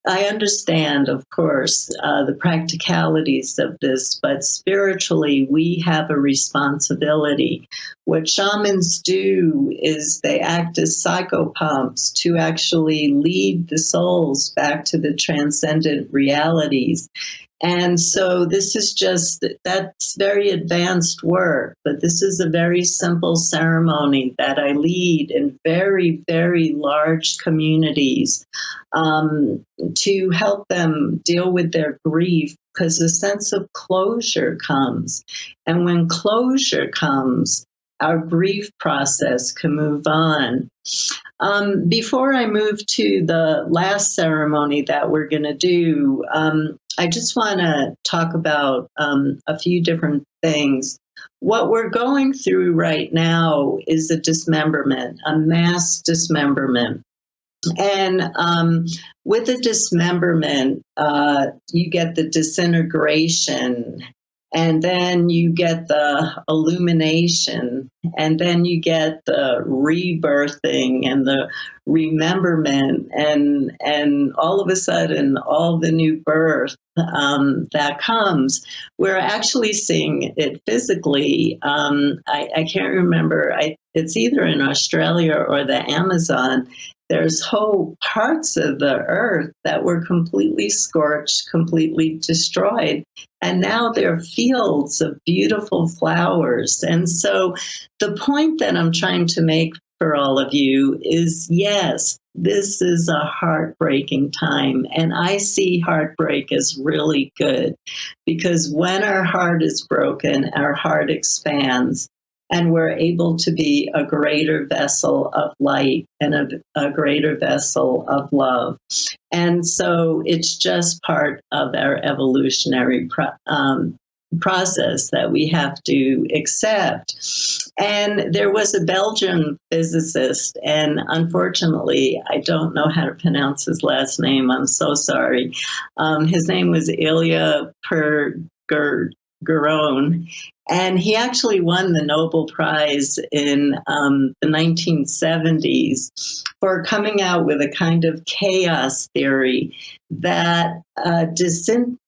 I understand, of course, the practicalities of this, but spiritually, we have a responsibility. What shamans do is they act as psychopumps to actually lead the souls back to the transcendent realities. And so this is that's very advanced work, but this is a very simple ceremony that I lead in very, very large communities to help them deal with their grief, because a sense of closure comes. And when closure comes, our grief process can move on. Before I move to the last ceremony that we're going to do, I just want to talk about a few different things. What we're going through right now is a dismemberment, a mass dismemberment. And with a dismemberment, you get the disintegration, and then you get the illumination, and then you get the rebirthing and the rememberment, and all of a sudden, all the new birth that comes. We're actually seeing it physically. I can't remember. It's either in Australia or the Amazon. There's whole parts of the earth that were completely scorched, completely destroyed. And now there are fields of beautiful flowers. And so the point that I'm trying to make for all of you is, yes, this is a heartbreaking time. And I see heartbreak as really good, because when our heart is broken, our heart expands. And we're able to be a greater vessel of light and a greater vessel of love. And so it's just part of our evolutionary process that we have to accept. And there was a Belgian physicist, and unfortunately, I don't know how to pronounce his last name. I'm so sorry. His name was Ilya Pergeron. And he actually won the Nobel Prize in the 1970s for coming out with a kind of chaos theory that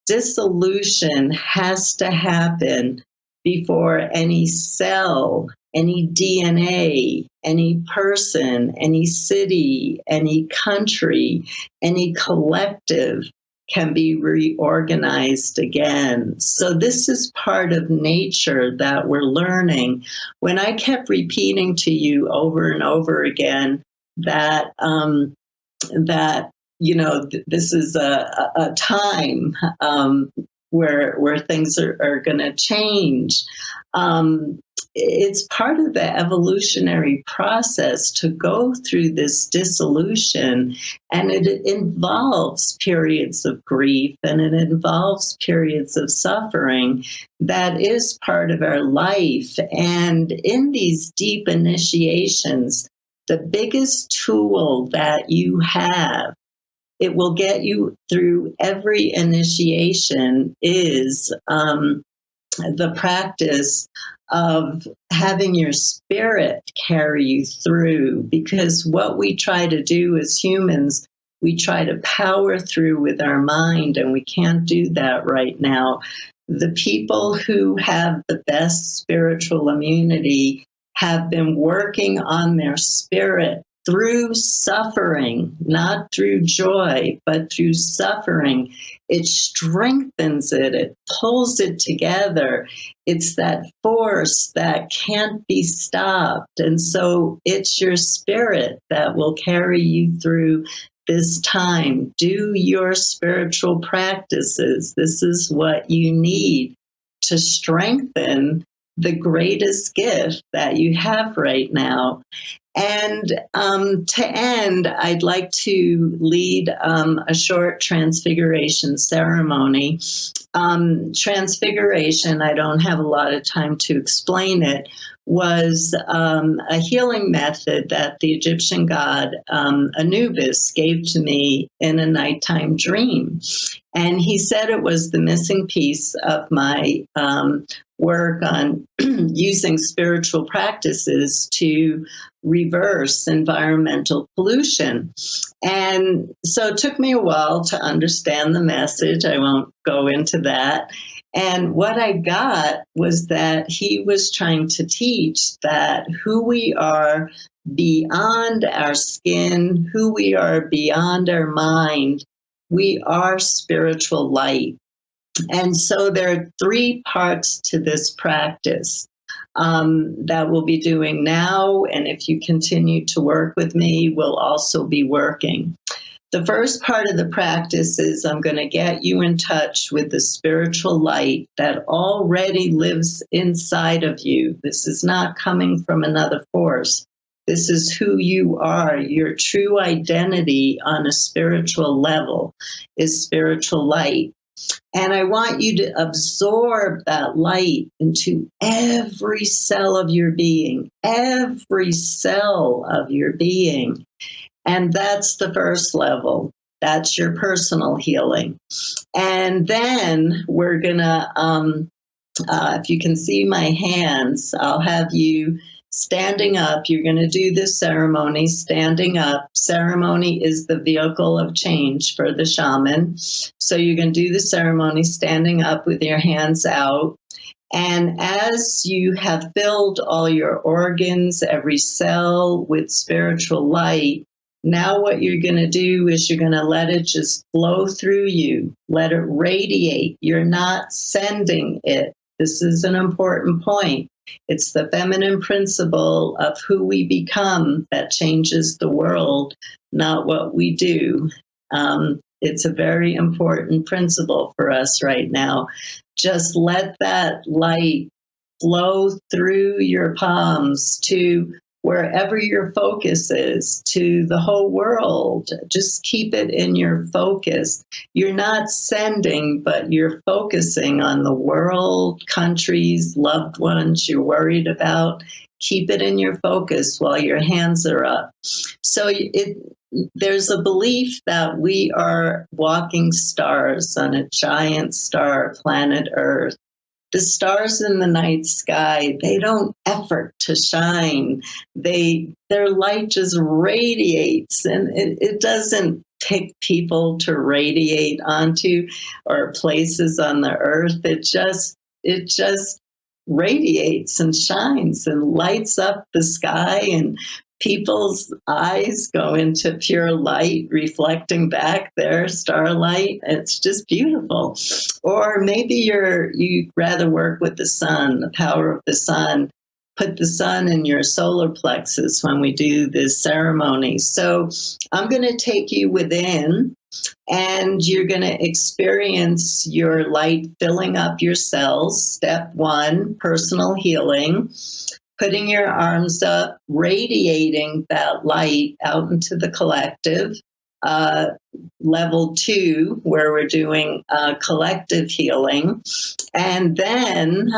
dissolution has to happen before any cell, any DNA, any person, any city, any country, any collective can be reorganized again. So this is part of nature that we're learning. When I kept repeating to you over and over again that this is a time where things are going to change. It's part of the evolutionary process to go through this dissolution, and it involves periods of grief, and it involves periods of suffering. That is part of our life. And in these deep initiations, the biggest tool that you have, it will get you through every initiation, is the practice of having your spirit carry you through, because what we try to do as humans, we try to power through with our mind, and we can't do that right now. The people who have the best spiritual immunity have been working on their spirit through suffering, not through joy, but through suffering. It strengthens it, it pulls it together. It's that force that can't be stopped. And so it's your spirit that will carry you through this time. Do your spiritual practices. This is what you need to strengthen the greatest gift that you have right now. And to end, I'd like to lead a short transfiguration ceremony. Transfiguration, I don't have a lot of time to explain it, was a healing method that the Egyptian god Anubis gave to me in a nighttime dream. And he said it was the missing piece of my work on using spiritual practices to reverse environmental pollution. And so it took me a while to understand the message. I won't go into that. And what I got was that he was trying to teach that who we are beyond our skin, who we are beyond our mind, we are spiritual light. And so there are 3 parts to this practice that we'll be doing now. And if you continue to work with me, we'll also be working. The first part of the practice is I'm going to get you in touch with the spiritual light that already lives inside of you. This is not coming from another force. This is who you are. Your true identity on a spiritual level is spiritual light. And I want you to absorb that light into every cell of your being, every cell of your being. And that's the first level. That's your personal healing. And then we're going to, if you can see my hands, I'll have you standing up. You're going to do this ceremony standing up. Ceremony is the vehicle of change for the shaman. So you're going to do the ceremony standing up with your hands out. And as you have filled all your organs, every cell with spiritual light, now what you're going to do is you're going to let it just flow through you. Let it radiate. You're not sending it. This is an important point. It's the feminine principle of who we become that changes the world, not what we do. It's a very important principle for us right now. Just let that light flow through your palms to wherever your focus is, to the whole world. Just keep it in your focus. You're not sending, but you're focusing on the world, countries, loved ones you're worried about. Keep it in your focus while your hands are up. So there's a belief that we are walking stars on a giant star, planet Earth. The stars in the night sky, they don't effort to shine. Their light just radiates, and it doesn't pick people to radiate onto or places on the earth. It just radiates and shines and lights up the sky, and people's eyes go into pure light, reflecting back their starlight. It's just beautiful. Or maybe you'd rather work with the sun, the power of the sun. Put the sun in your solar plexus when we do this ceremony. So I'm going to take you within, and you're going to experience your light filling up your cells. Step 1, personal healing. Putting your arms up, radiating that light out into the collective. Level 2, where we're doing collective healing. And then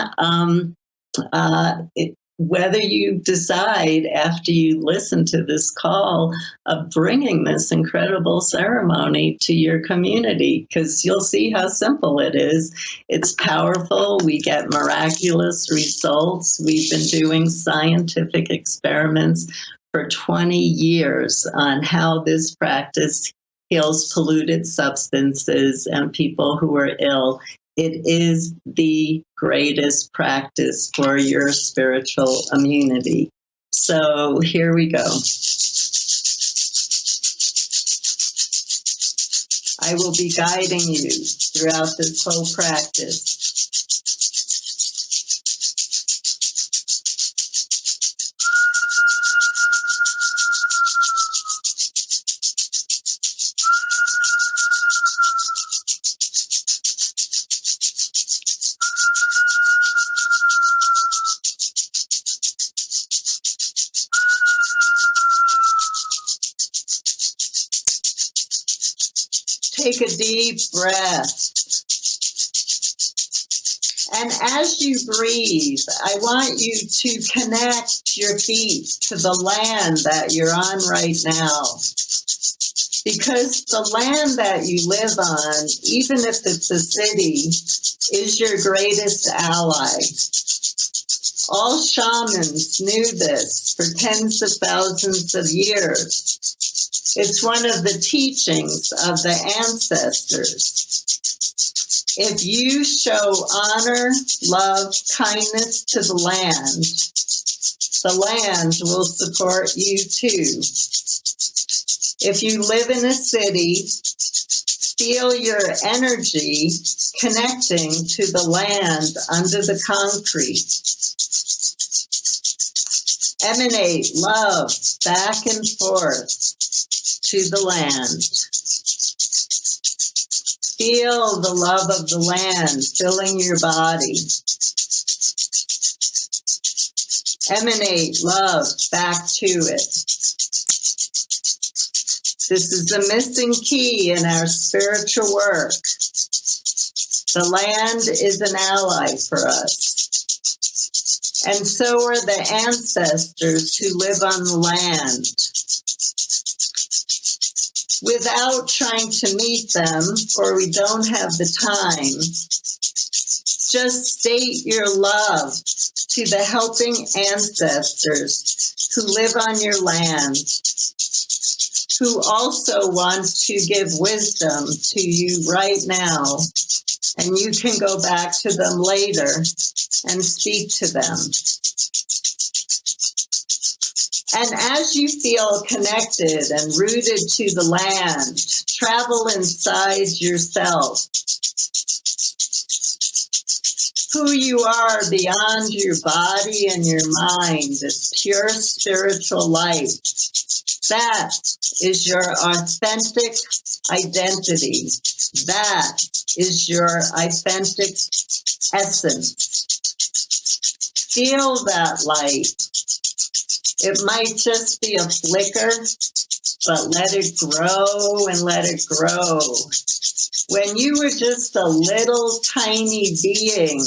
whether you decide after you listen to this call of bringing this incredible ceremony to your community, because you'll see how simple it is. It's powerful. We get miraculous results. We've been doing scientific experiments for 20 years on how this practice heals polluted substances and people who are ill. It is the greatest practice for your spiritual immunity. So here we go. I will be guiding you throughout this whole practice. Take a deep breath. And as you breathe, I want you to connect your feet to the land that you're on right now. Because the land that you live on, even if it's a city, is your greatest ally. All shamans knew this for tens of thousands of years. It's one of the teachings of the ancestors. If you show honor, love, kindness to the land will support you too. If you live in a city, feel your energy connecting to the land under the concrete. Emanate love back and forth to the land. Feel the love of the land filling your body. Emanate love back to it. This is the missing key in our spiritual work. The land is an ally for us. And so are the ancestors who live on the land. Without trying to meet them, for we don't have the time, just state your love to the helping ancestors who live on your land, who also want to give wisdom to you right now, and you can go back to them later and speak to them. And as you feel connected and rooted to the land, travel inside yourself. Who you are beyond your body and your mind, this pure spiritual light, that is your authentic identity. That is your authentic essence. Feel that light. It might just be a flicker, but let it grow and let it grow. When you were just a little tiny being,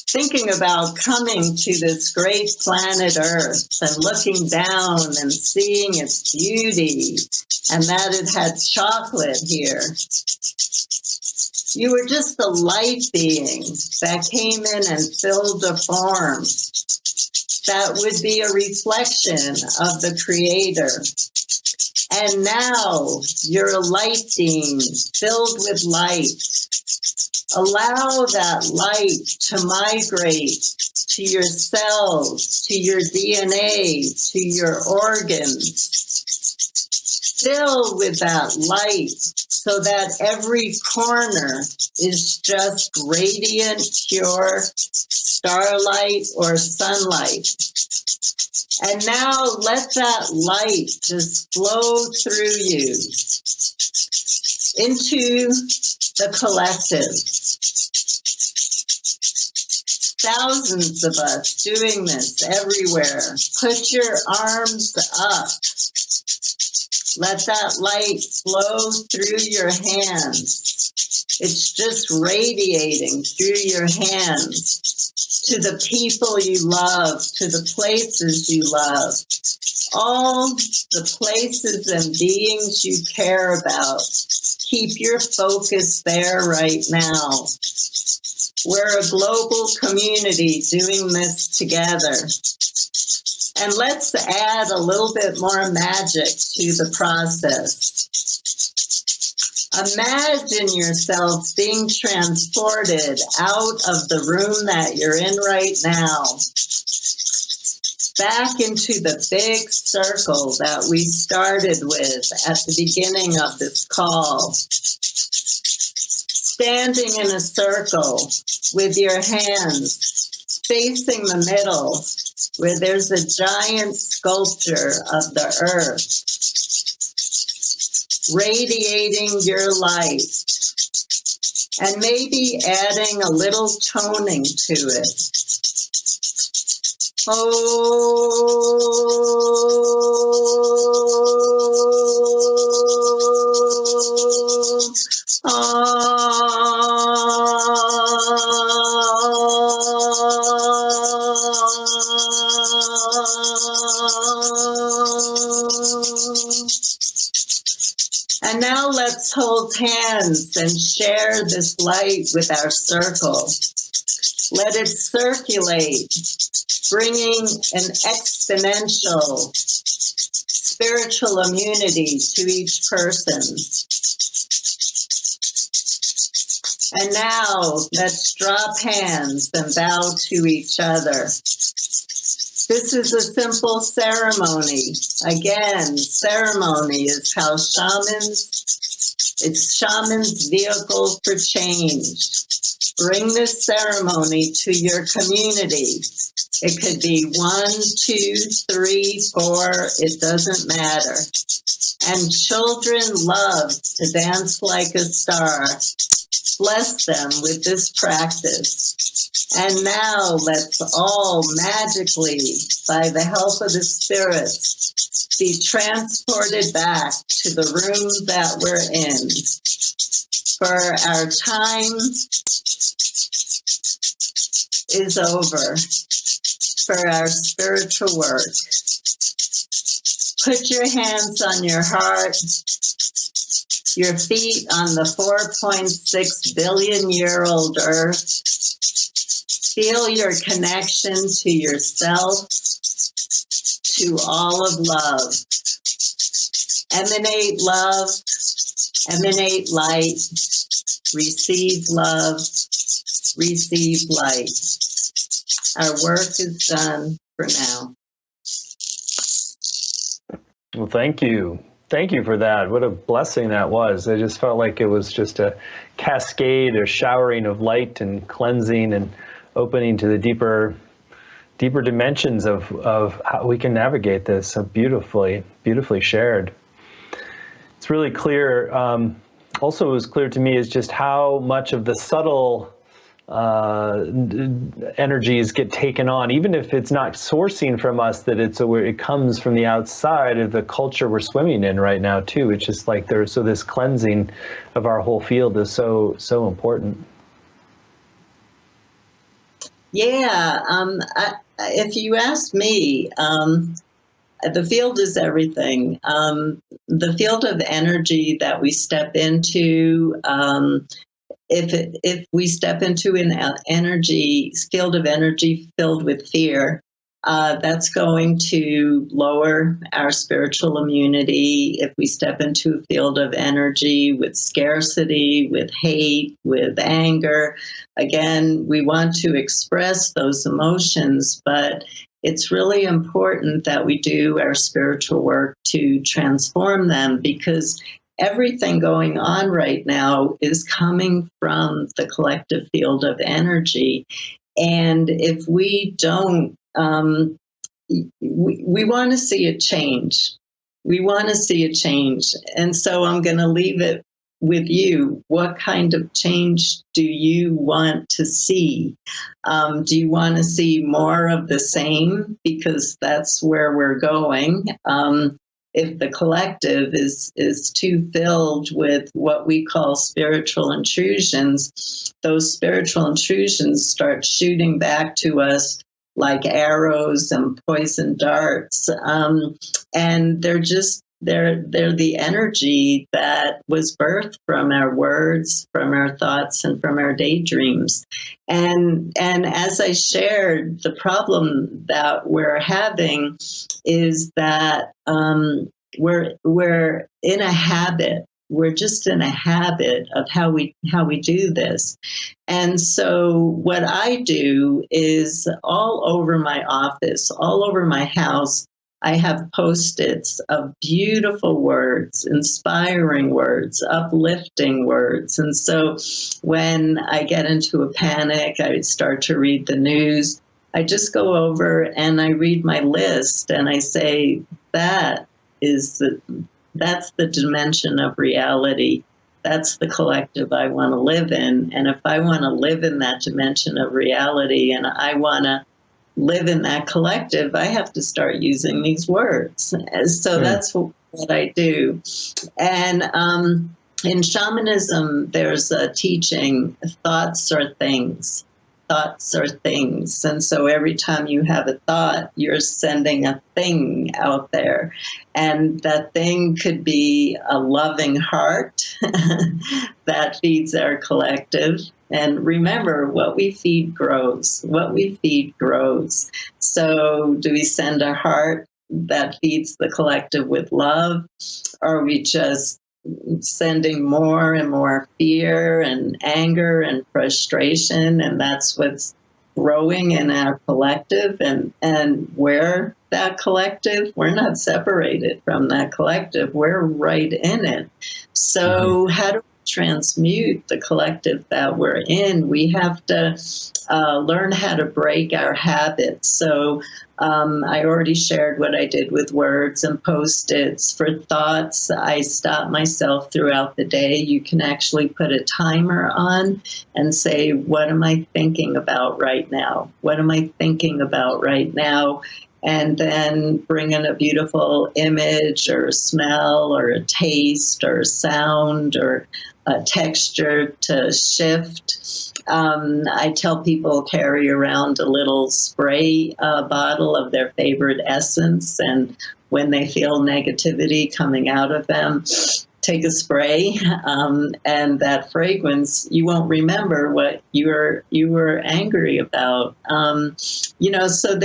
thinking about coming to this great planet Earth and looking down and seeing its beauty and that it had chocolate here. You were just a light being that came in and filled a form. That would be a reflection of the Creator. And now you're a light being filled with light. Allow that light to migrate to your cells, to your DNA, to your organs. Fill with that light so that every corner is just radiant, pure starlight or sunlight. And now let that light just flow through you into the collective. Thousands of us doing this everywhere. Put your arms up. Let that light flow through your hands. It's just radiating through your hands to the people you love, to the places you love, all the places and beings you care about. Keep your focus there right now. We're a global community doing this together. And let's add a little bit more magic to the process. Imagine yourself being transported out of the room that you're in right now, back into the big circle that we started with at the beginning of this call. Standing in a circle with your hands facing the middle, where there's a giant sculpture of the earth, radiating your light, and maybe adding a little toning to it. And now let's hold hands and share this light with our circle. Let it circulate, bringing an exponential spiritual immunity to each person. And now let's drop hands and bow to each other. This is a simple ceremony. Again, ceremony is how it's shamans' vehicle for change. Bring this ceremony to your community. It could be 1, 2, 3, 4, it doesn't matter. And children love to dance like a star. Bless them with this practice. And now let's all magically, by the help of the spirits, be transported back to the room that we're in. For our time is over for our spiritual work. Put your hands on your heart, your feet on the 4.6 billion-year-old earth. Feel your connection to yourself, to all of love. Emanate love, emanate light, receive love, receive light. Our work is done for now. Well, thank you. Thank you for that. What a blessing that was. I just felt like it was just a cascade or showering of light and cleansing and opening to the deeper dimensions of how we can navigate this. So beautifully shared. It's really clear. Also, it was clear to me is just how much of the subtle energies get taken on, even if it's not sourcing from us, that it comes from the outside of the culture we're swimming in right now too. It's just like this cleansing of our whole field is so important. Yeah, if you ask me, the field is everything. The field of energy that we step into, if we step into an field of energy filled with fear, that's going to lower our spiritual immunity. If we step into a field of energy with scarcity, with hate, with anger, again, we want to express those emotions, but it's really important that we do our spiritual work to transform them, because everything going on right now is coming from the collective field of energy. And if we don't, we want to see a change. We want to see a change. And so I'm going to leave it with you. What kind of change do you want to see? Do you want to see more of the same? Because that's where we're going. if the collective is too filled with what we call spiritual intrusions, those spiritual intrusions start shooting back to us like arrows and poison darts, and they're the energy that was birthed from our words, from our thoughts, and from our daydreams. And as I shared, the problem that we're having is that we're in a habit. We're just in a habit of how we do this. And so what I do is all over my office, all over my house, I have Post-its of beautiful words, inspiring words, uplifting words. And so when I get into a panic, I start to read the news, I just go over and I read my list and I say, that's the dimension of reality. That's the collective I want to live in. And if I want to live in that dimension of reality and I want to live in that collective, I have to start using these words. So that's what I do. And in shamanism, there's a teaching, thoughts are things. Thoughts are things. And so every time you have a thought, you're sending a thing out there. And that thing could be a loving heart that feeds our collective. And remember, what we feed grows. What we feed grows. So do we send a heart that feeds the collective with love? Or are we just sending more and more fear and anger and frustration, and that's what's growing in our collective? And we're that collective. We're not separated from that collective. We're right in it. So how do we transmute the collective that we're in? We have to learn how to break our habits. So I already shared what I did with words and Post-its. For thoughts, I stop myself throughout the day. You can actually put a timer on and say, what am I thinking about right now? What am I thinking about right now? And then bring in a beautiful image or a smell or a taste or a sound or a texture to shift. I tell people carry around a little spray bottle of their favorite essence, and when they feel negativity coming out of them, take a spray, and that fragrance, you won't remember what you were angry about. So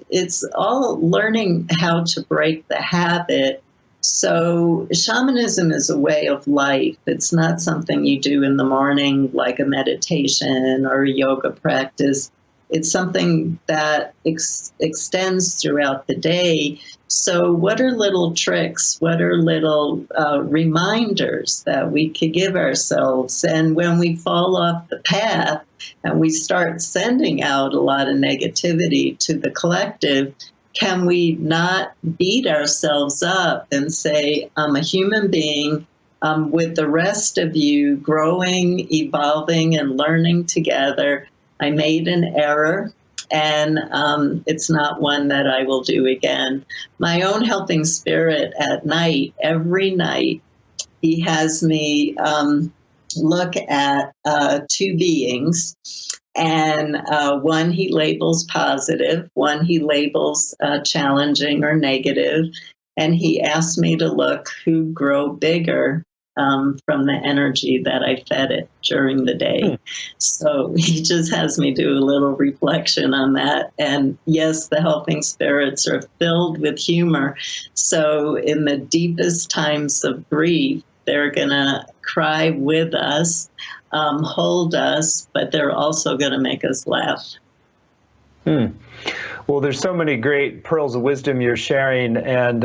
it's all learning how to break the habit. So shamanism is a way of life. It's not something you do in the morning like a meditation or a yoga practice. It's something that extends throughout the day. So what are little tricks? What are little reminders that we could give ourselves? And when we fall off the path and we start sending out a lot of negativity to the collective, can we not beat ourselves up and say, I'm a human being, with the rest of you growing, evolving, and learning together. I made an error, and it's not one that I will do again. My own helping spirit at night, every night, he has me look at two beings. And one he labels positive, one he labels challenging or negative. And he asked me to look who grow bigger from the energy that I fed it during the day. So he just has me do a little reflection on that. And yes, the helping spirits are filled with humor. So in the deepest times of grief, they're going to cry with us, hold us, but they're also going to make us laugh. Well, there's so many great pearls of wisdom you're sharing, and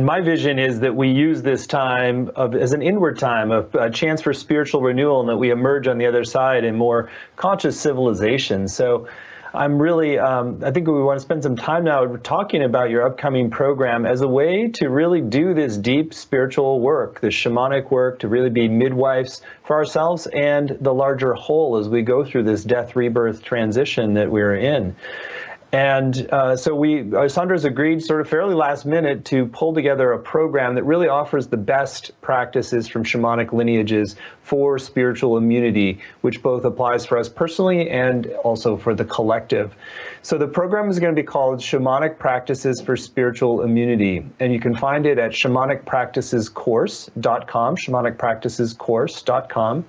my vision is that we use this time as an inward time, a chance for spiritual renewal, and that we emerge on the other side in more conscious civilization. So I'm really, I think we want to spend some time now talking about your upcoming program as a way to really do this deep spiritual work, this shamanic work, to really be midwives for ourselves and the larger whole as we go through this death rebirth transition that we're in. And so Sandra's agreed sort of fairly last minute to pull together a program that really offers the best practices from shamanic lineages for spiritual immunity, which both applies for us personally and also for the collective. So the program is going to be called Shamanic Practices for Spiritual Immunity, and you can find it at shamanicpracticescourse.com, shamanicpracticescourse.com.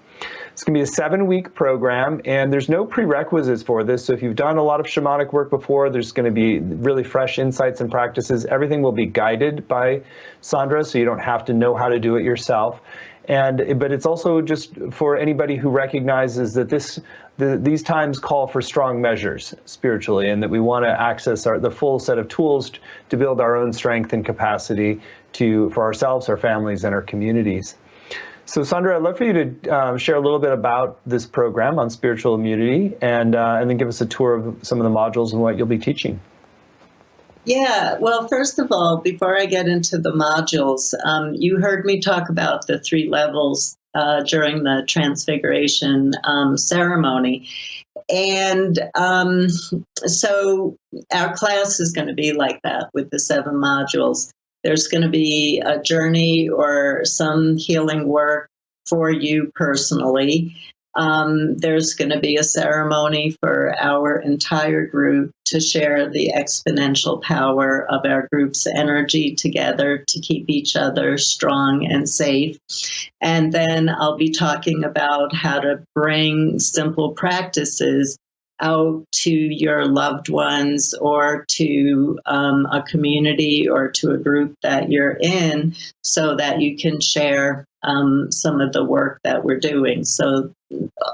It's going to be a 7-week program, and there's no prerequisites for this. So if you've done a lot of shamanic work before, there's going to be really fresh insights and practices. Everything will be guided by Sandra, so you don't have to know how to do it yourself. But it's also just for anybody who recognizes that these times call for strong measures spiritually, and that we want to access the full set of tools to build our own strength and capacity for ourselves, our families, and our communities. So Sandra, I'd love for you to share a little bit about this program on spiritual immunity, and then give us a tour of some of the modules and what you'll be teaching. Yeah, well, first of all, before I get into the modules, you heard me talk about the 3 levels during the Transfiguration ceremony. And so our class is going to be like that with the 7 modules. There's going to be a journey or some healing work for you personally. There's going to be a ceremony for our entire group to share the exponential power of our group's energy together to keep each other strong and safe. And then I'll be talking about how to bring simple practices out to your loved ones or to a community or to a group that you're in, so that you can share some of the work that we're doing. So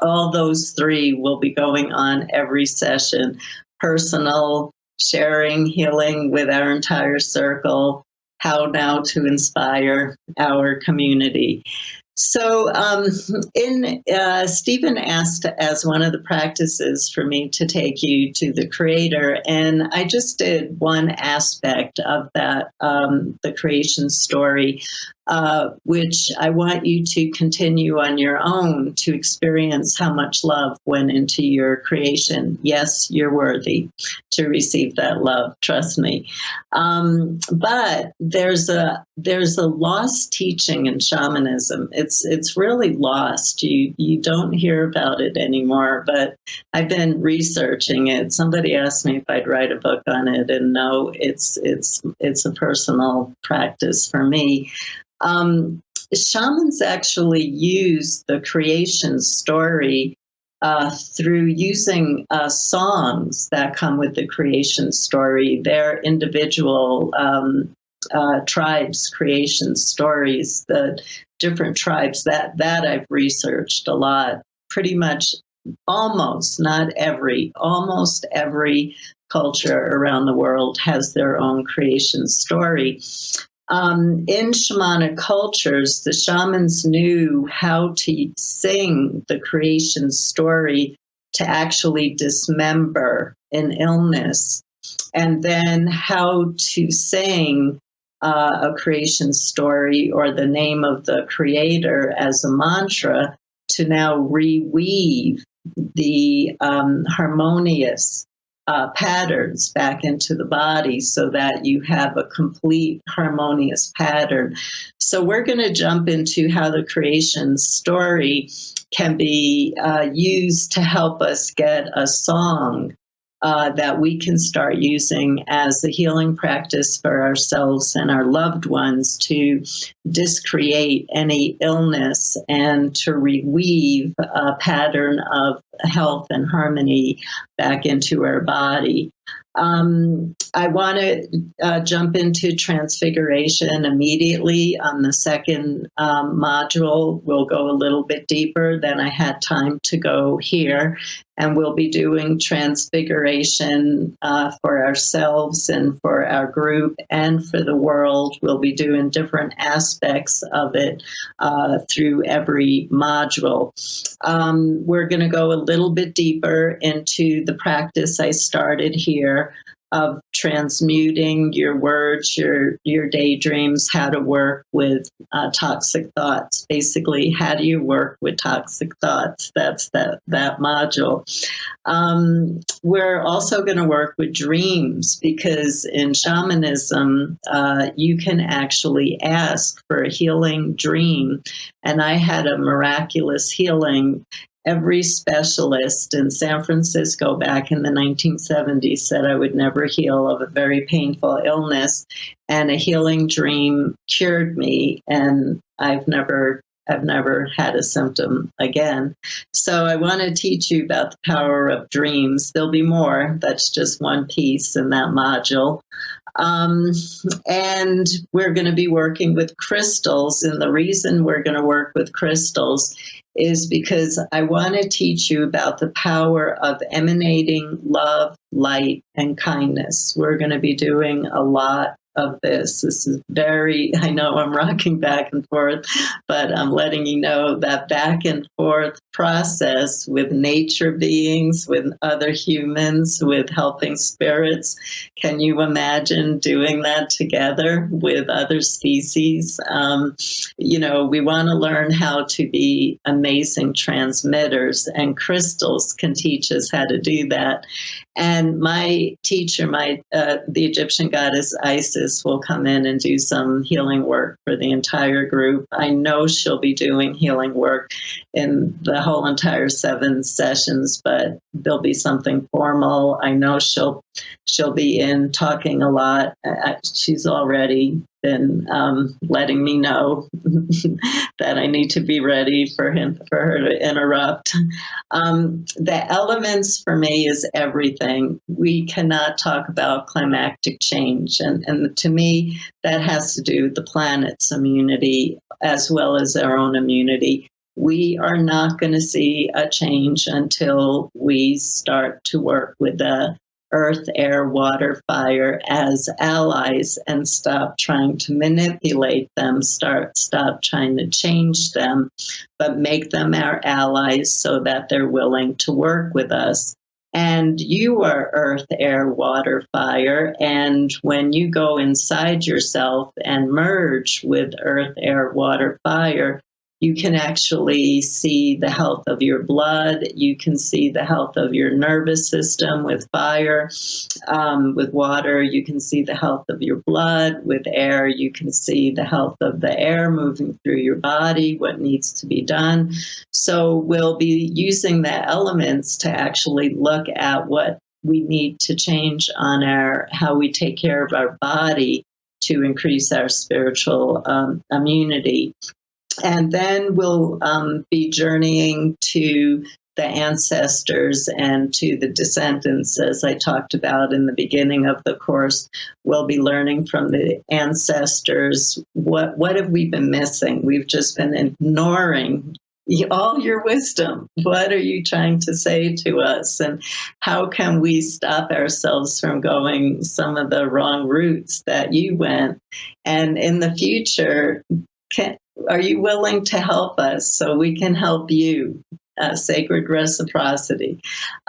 all those 3 will be going on every session: personal, sharing, healing with our entire circle, how now to inspire our community. So Stephen asked as one of the practices for me to take you to the Creator, and I just did one aspect of that, the creation story, which I want you to continue on your own to experience how much love went into your creation. Yes, you're worthy to receive that love, trust me. But there's a lost teaching in shamanism. It's really lost. You don't hear about it anymore, but I've been researching it. Somebody asked me if I'd write a book on it, and no, it's a personal practice for me. Shamans actually use the creation story through using songs that come with the creation story. Their individual tribes' creation stories, the different tribes that I've researched a lot. Pretty much, almost every culture around the world has their own creation story. In shamanic cultures, the shamans knew how to sing the creation story to actually dismember an illness, and then how to sing a creation story or the name of the Creator as a mantra to now reweave the harmonious patterns back into the body, so that you have a complete harmonious pattern. So we're going to jump into how the creation story can be used to help us get a song that we can start using as a healing practice for ourselves and our loved ones to discreate any illness and to reweave a pattern of health and harmony back into our body. I want to jump into Transfiguration immediately on the second module. We'll go a little bit deeper than I had time to go here, and we'll be doing Transfiguration for ourselves and for our group and for the world. We'll be doing different aspects of it through every module. We're going to go a little bit deeper into the practice I started here of transmuting your words, your daydreams, how to work with toxic thoughts. Basically, how do you work with toxic thoughts? That's that module. We're also going to work with dreams, because in shamanism, you can actually ask for a healing dream. And I had a miraculous healing. Every specialist in San Francisco back in the 1970s said I would never heal of a very painful illness, and a healing dream cured me, and I've never had a symptom again. So I want to teach you about the power of dreams. There'll be more. That's just one piece in that module. And we're going to be working with crystals. And the reason we're going to work with crystals is because I want to teach you about the power of emanating love, light, and kindness. We're going to be doing a lot of this. This is I know I'm rocking back and forth, but I'm letting you know that back and forth process with nature beings, with other humans, with helping spirits. Can you imagine doing that together with other species? We want to learn how to be amazing transmitters, and crystals can teach us how to do that. And my teacher, the Egyptian goddess Isis, will come in and do some healing work for the entire group. I know she'll be doing healing work in the whole entire 7 sessions, but there'll be something formal. I know she'll be in talking a lot. She's already been letting me know that I need to be ready for her to interrupt. The elements for me is everything. We cannot talk about climactic change, and to me that has to do with the planet's immunity as well as our own immunity. We are not going to see a change until we start to work with the earth, air, water, fire as allies and stop trying to manipulate them, stop trying to change them, but make them our allies so that they're willing to work with us. And you are earth, air, water, fire. And when you go inside yourself and merge with earth, air, water, fire, you can actually see the health of your blood. You can see the health of your nervous system with fire. With water, you can see the health of your blood. With air, you can see the health of the air moving through your body, what needs to be done. So we'll be using the elements to actually look at what we need to change on how we take care of our body to increase our spiritual immunity. And then we'll be journeying to the ancestors and to the descendants, as I talked about in the beginning of the course. We'll be learning from the ancestors. What have we been missing? We've just been ignoring all your wisdom. What are you trying to say to us? And how can we stop ourselves from going some of the wrong routes that you went? And in the future, are you willing to help us so we can help you? Sacred reciprocity,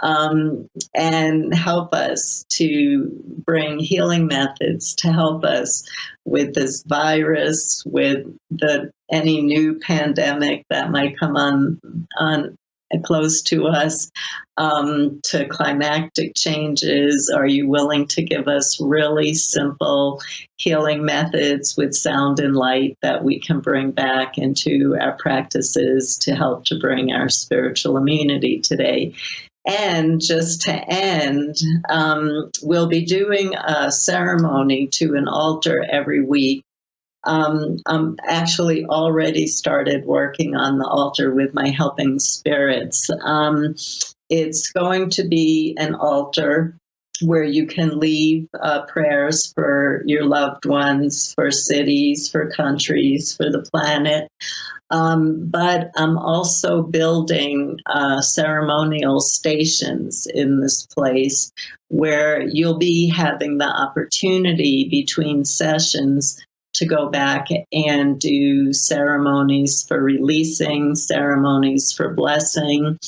and help us to bring healing methods to help us with this virus, with any new pandemic that might come on close to us, to climactic changes. Are you willing to give us really simple healing methods with sound and light that we can bring back into our practices to help to bring our spiritual immunity today? And just to end, we'll be doing a ceremony to an altar every week. I'm actually already started working on the altar with my helping spirits. It's going to be an altar where you can leave prayers for your loved ones, for cities, for countries, for the planet. But I'm also building ceremonial stations in this place where you'll be having the opportunity between sessions to go back and do ceremonies for releasing, ceremonies for blessing,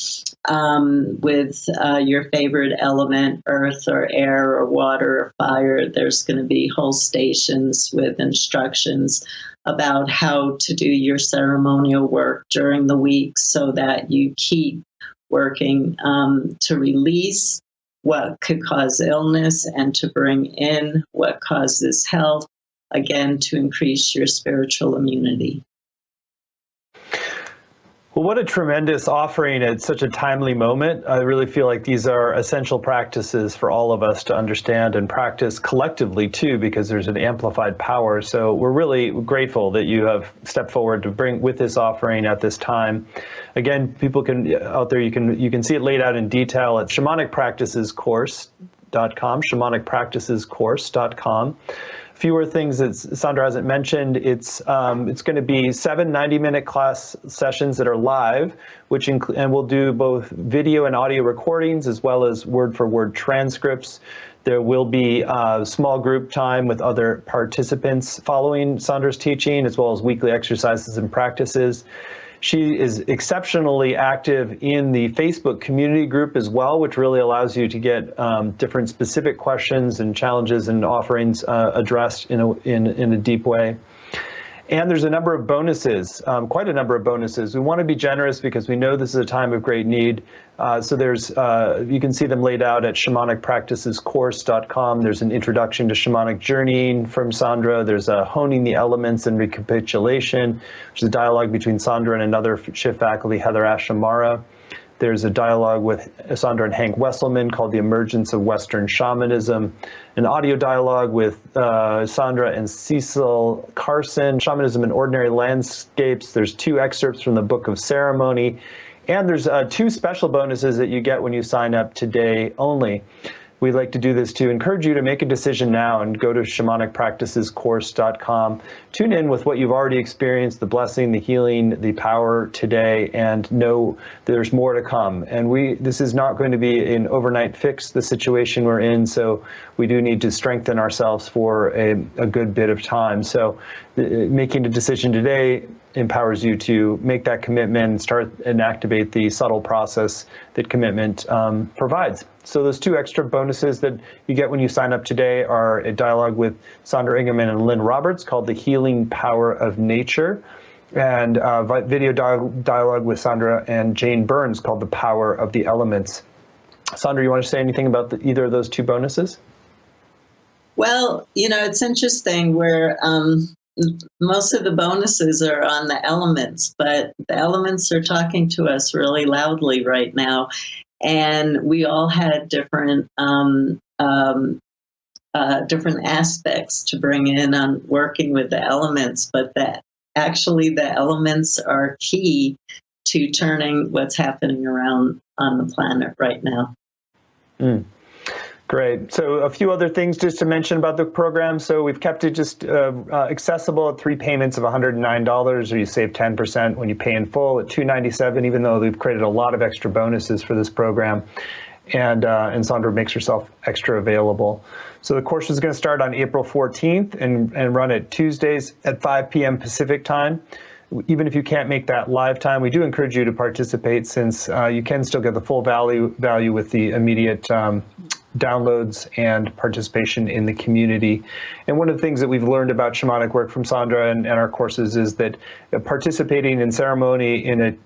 with your favorite element, earth or air or water or fire. There's going to be whole stations with instructions about how to do your ceremonial work during the week so that you keep working to release what could cause illness and to bring in what causes health, again, to increase your spiritual immunity. Well, what a tremendous offering at such a timely moment. I really feel like these are essential practices for all of us to understand and practice collectively too, because there's an amplified power. So we're really grateful that you have stepped forward to bring with this offering at this time. Again, people can out there, you can see it laid out in detail at shamanicpracticescourse.com, shamanicpracticescourse.com. Fewer things that Sandra hasn't mentioned. It's going to be 7 90-minute class sessions that are live, and we'll do both video and audio recordings as well as word-for-word transcripts. There will be small group time with other participants following Sandra's teaching, as well as weekly exercises and practices. She is exceptionally active in the Facebook community group as well, which really allows you to get different specific questions and challenges and offerings addressed in a deep way. And there's a number of bonuses, quite a number of bonuses. We want to be generous because we know this is a time of great need. So there's, you can see them laid out at shamanicpracticescourse.com. There's an introduction to shamanic journeying from Sandra. There's a honing the elements and recapitulation, which is a dialogue between Sandra and another Shift faculty, Heather Ashamara. There's a dialogue with Sandra and Hank Wesselman called The Emergence of Western Shamanism, an audio dialogue with Sandra and Cecil Carson, Shamanism in Ordinary Landscapes. There's 2 excerpts from the Book of Ceremony, and there's 2 special bonuses that you get when you sign up today only. We'd like to do this to encourage you to make a decision now and go to shamanicpracticescourse.com. Tune in with what you've already experienced, the blessing, the healing, the power today, and know there's more to come. And this is not going to be an overnight fix, the situation we're in, so we do need to strengthen ourselves for a good bit of time. So making a decision today empowers you to make that commitment and start and activate the subtle process that commitment provides. So those 2 extra bonuses that you get when you sign up today are a dialogue with Sandra Ingerman and Lynn Roberts called The Healing Power of Nature, and video dialogue with Sandra and Jane Burns called The Power of the Elements. Sandra, you want to say anything about either of those 2 bonuses? Well, it's interesting where most of the bonuses are on the elements, but the elements are talking to us really loudly right now. And we all had different aspects to bring in on working with the elements, but actually the elements are key to turning what's happening around on the planet right now. Great. So a few other things just to mention about the program. So we've kept it just accessible at 3 payments of $109, or you save 10% when you pay in full at $297, even though we've created a lot of extra bonuses for this program. And Sandra makes herself extra available. So the course is going to start on April 14th and run at Tuesdays at 5 p.m. Pacific time. Even if you can't make that live time, we do encourage you to participate, since you can still get the full value with the immediate downloads and participation in the community. And one of the things that we've learned about shamanic work from Sandra and our courses is that participating in ceremony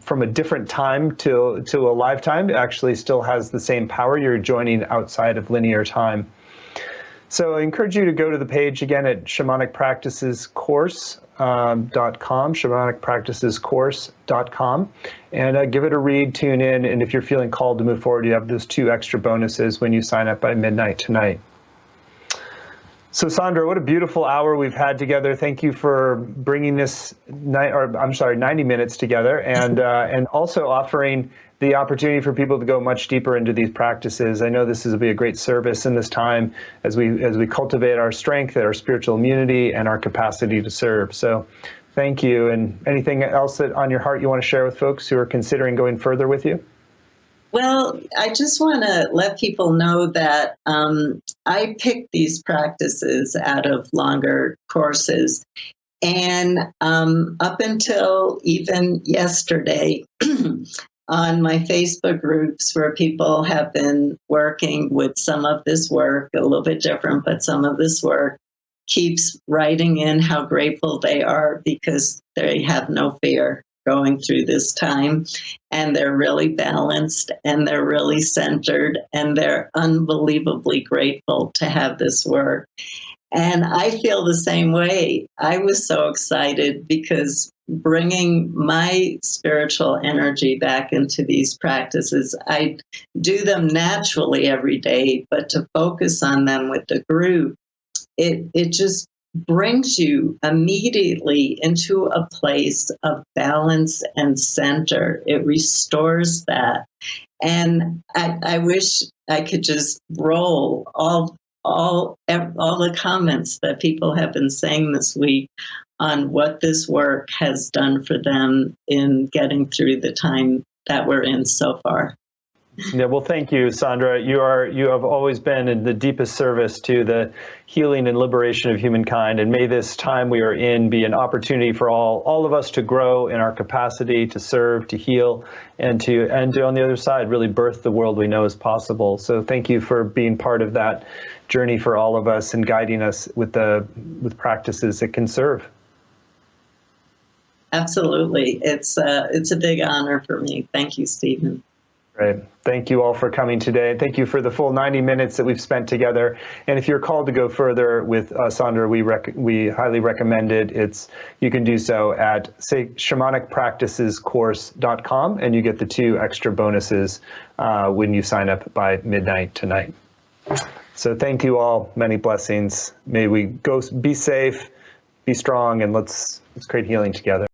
from a different time to a live time actually still has the same power. You're joining outside of linear time. So I encourage you to go to the page again at shamanicpracticescourse.com, shamanicpracticescourse.com, and give it a read, tune in, and if you're feeling called to move forward, you have those 2 extra bonuses when you sign up by midnight tonight. So Sandra, what a beautiful hour we've had together. Thank you for bringing this 90 minutes together, and also offering the opportunity for people to go much deeper into these practices. I know this will be a great service in this time as we cultivate our strength, our spiritual immunity, and our capacity to serve. So thank you. And anything else that on your heart you want to share with folks who are considering going further with you? Well, I just want to let people know that I picked these practices out of longer courses. And up until even yesterday, on my Facebook groups where people have been working with some of this work, a little bit different, but some of this work, keeps writing in how grateful they are because they have no fear going through this time, and they're really balanced and they're really centered and they're unbelievably grateful to have this work. And I feel the same way. I was so excited because bringing my spiritual energy back into these practices, I do them naturally every day, but to focus on them with the group, it just brings you immediately into a place of balance and center. It restores that. And I wish I could just roll all the comments that people have been saying this week on what this work has done for them in getting through the time that we're in so far. Yeah, well, thank you, Sandra. You have always been in the deepest service to the healing and liberation of humankind. And may this time we are in be an opportunity for all of us to grow in our capacity to serve, to heal, and to on the other side really birth the world we know is possible. So thank you for being part of that journey for all of us and guiding us with practices that can serve. Absolutely, it's a big honor for me. Thank you, Stephen. Great. Thank you all for coming today. Thank you for the full 90 minutes that we've spent together. And if you're called to go further with Sandra, we highly recommend it. You can do so at shamanicpracticescourse.com, and you get the 2 extra bonuses when you sign up by midnight tonight. So thank you all. Many blessings. May we go be safe, be strong, and let's create healing together.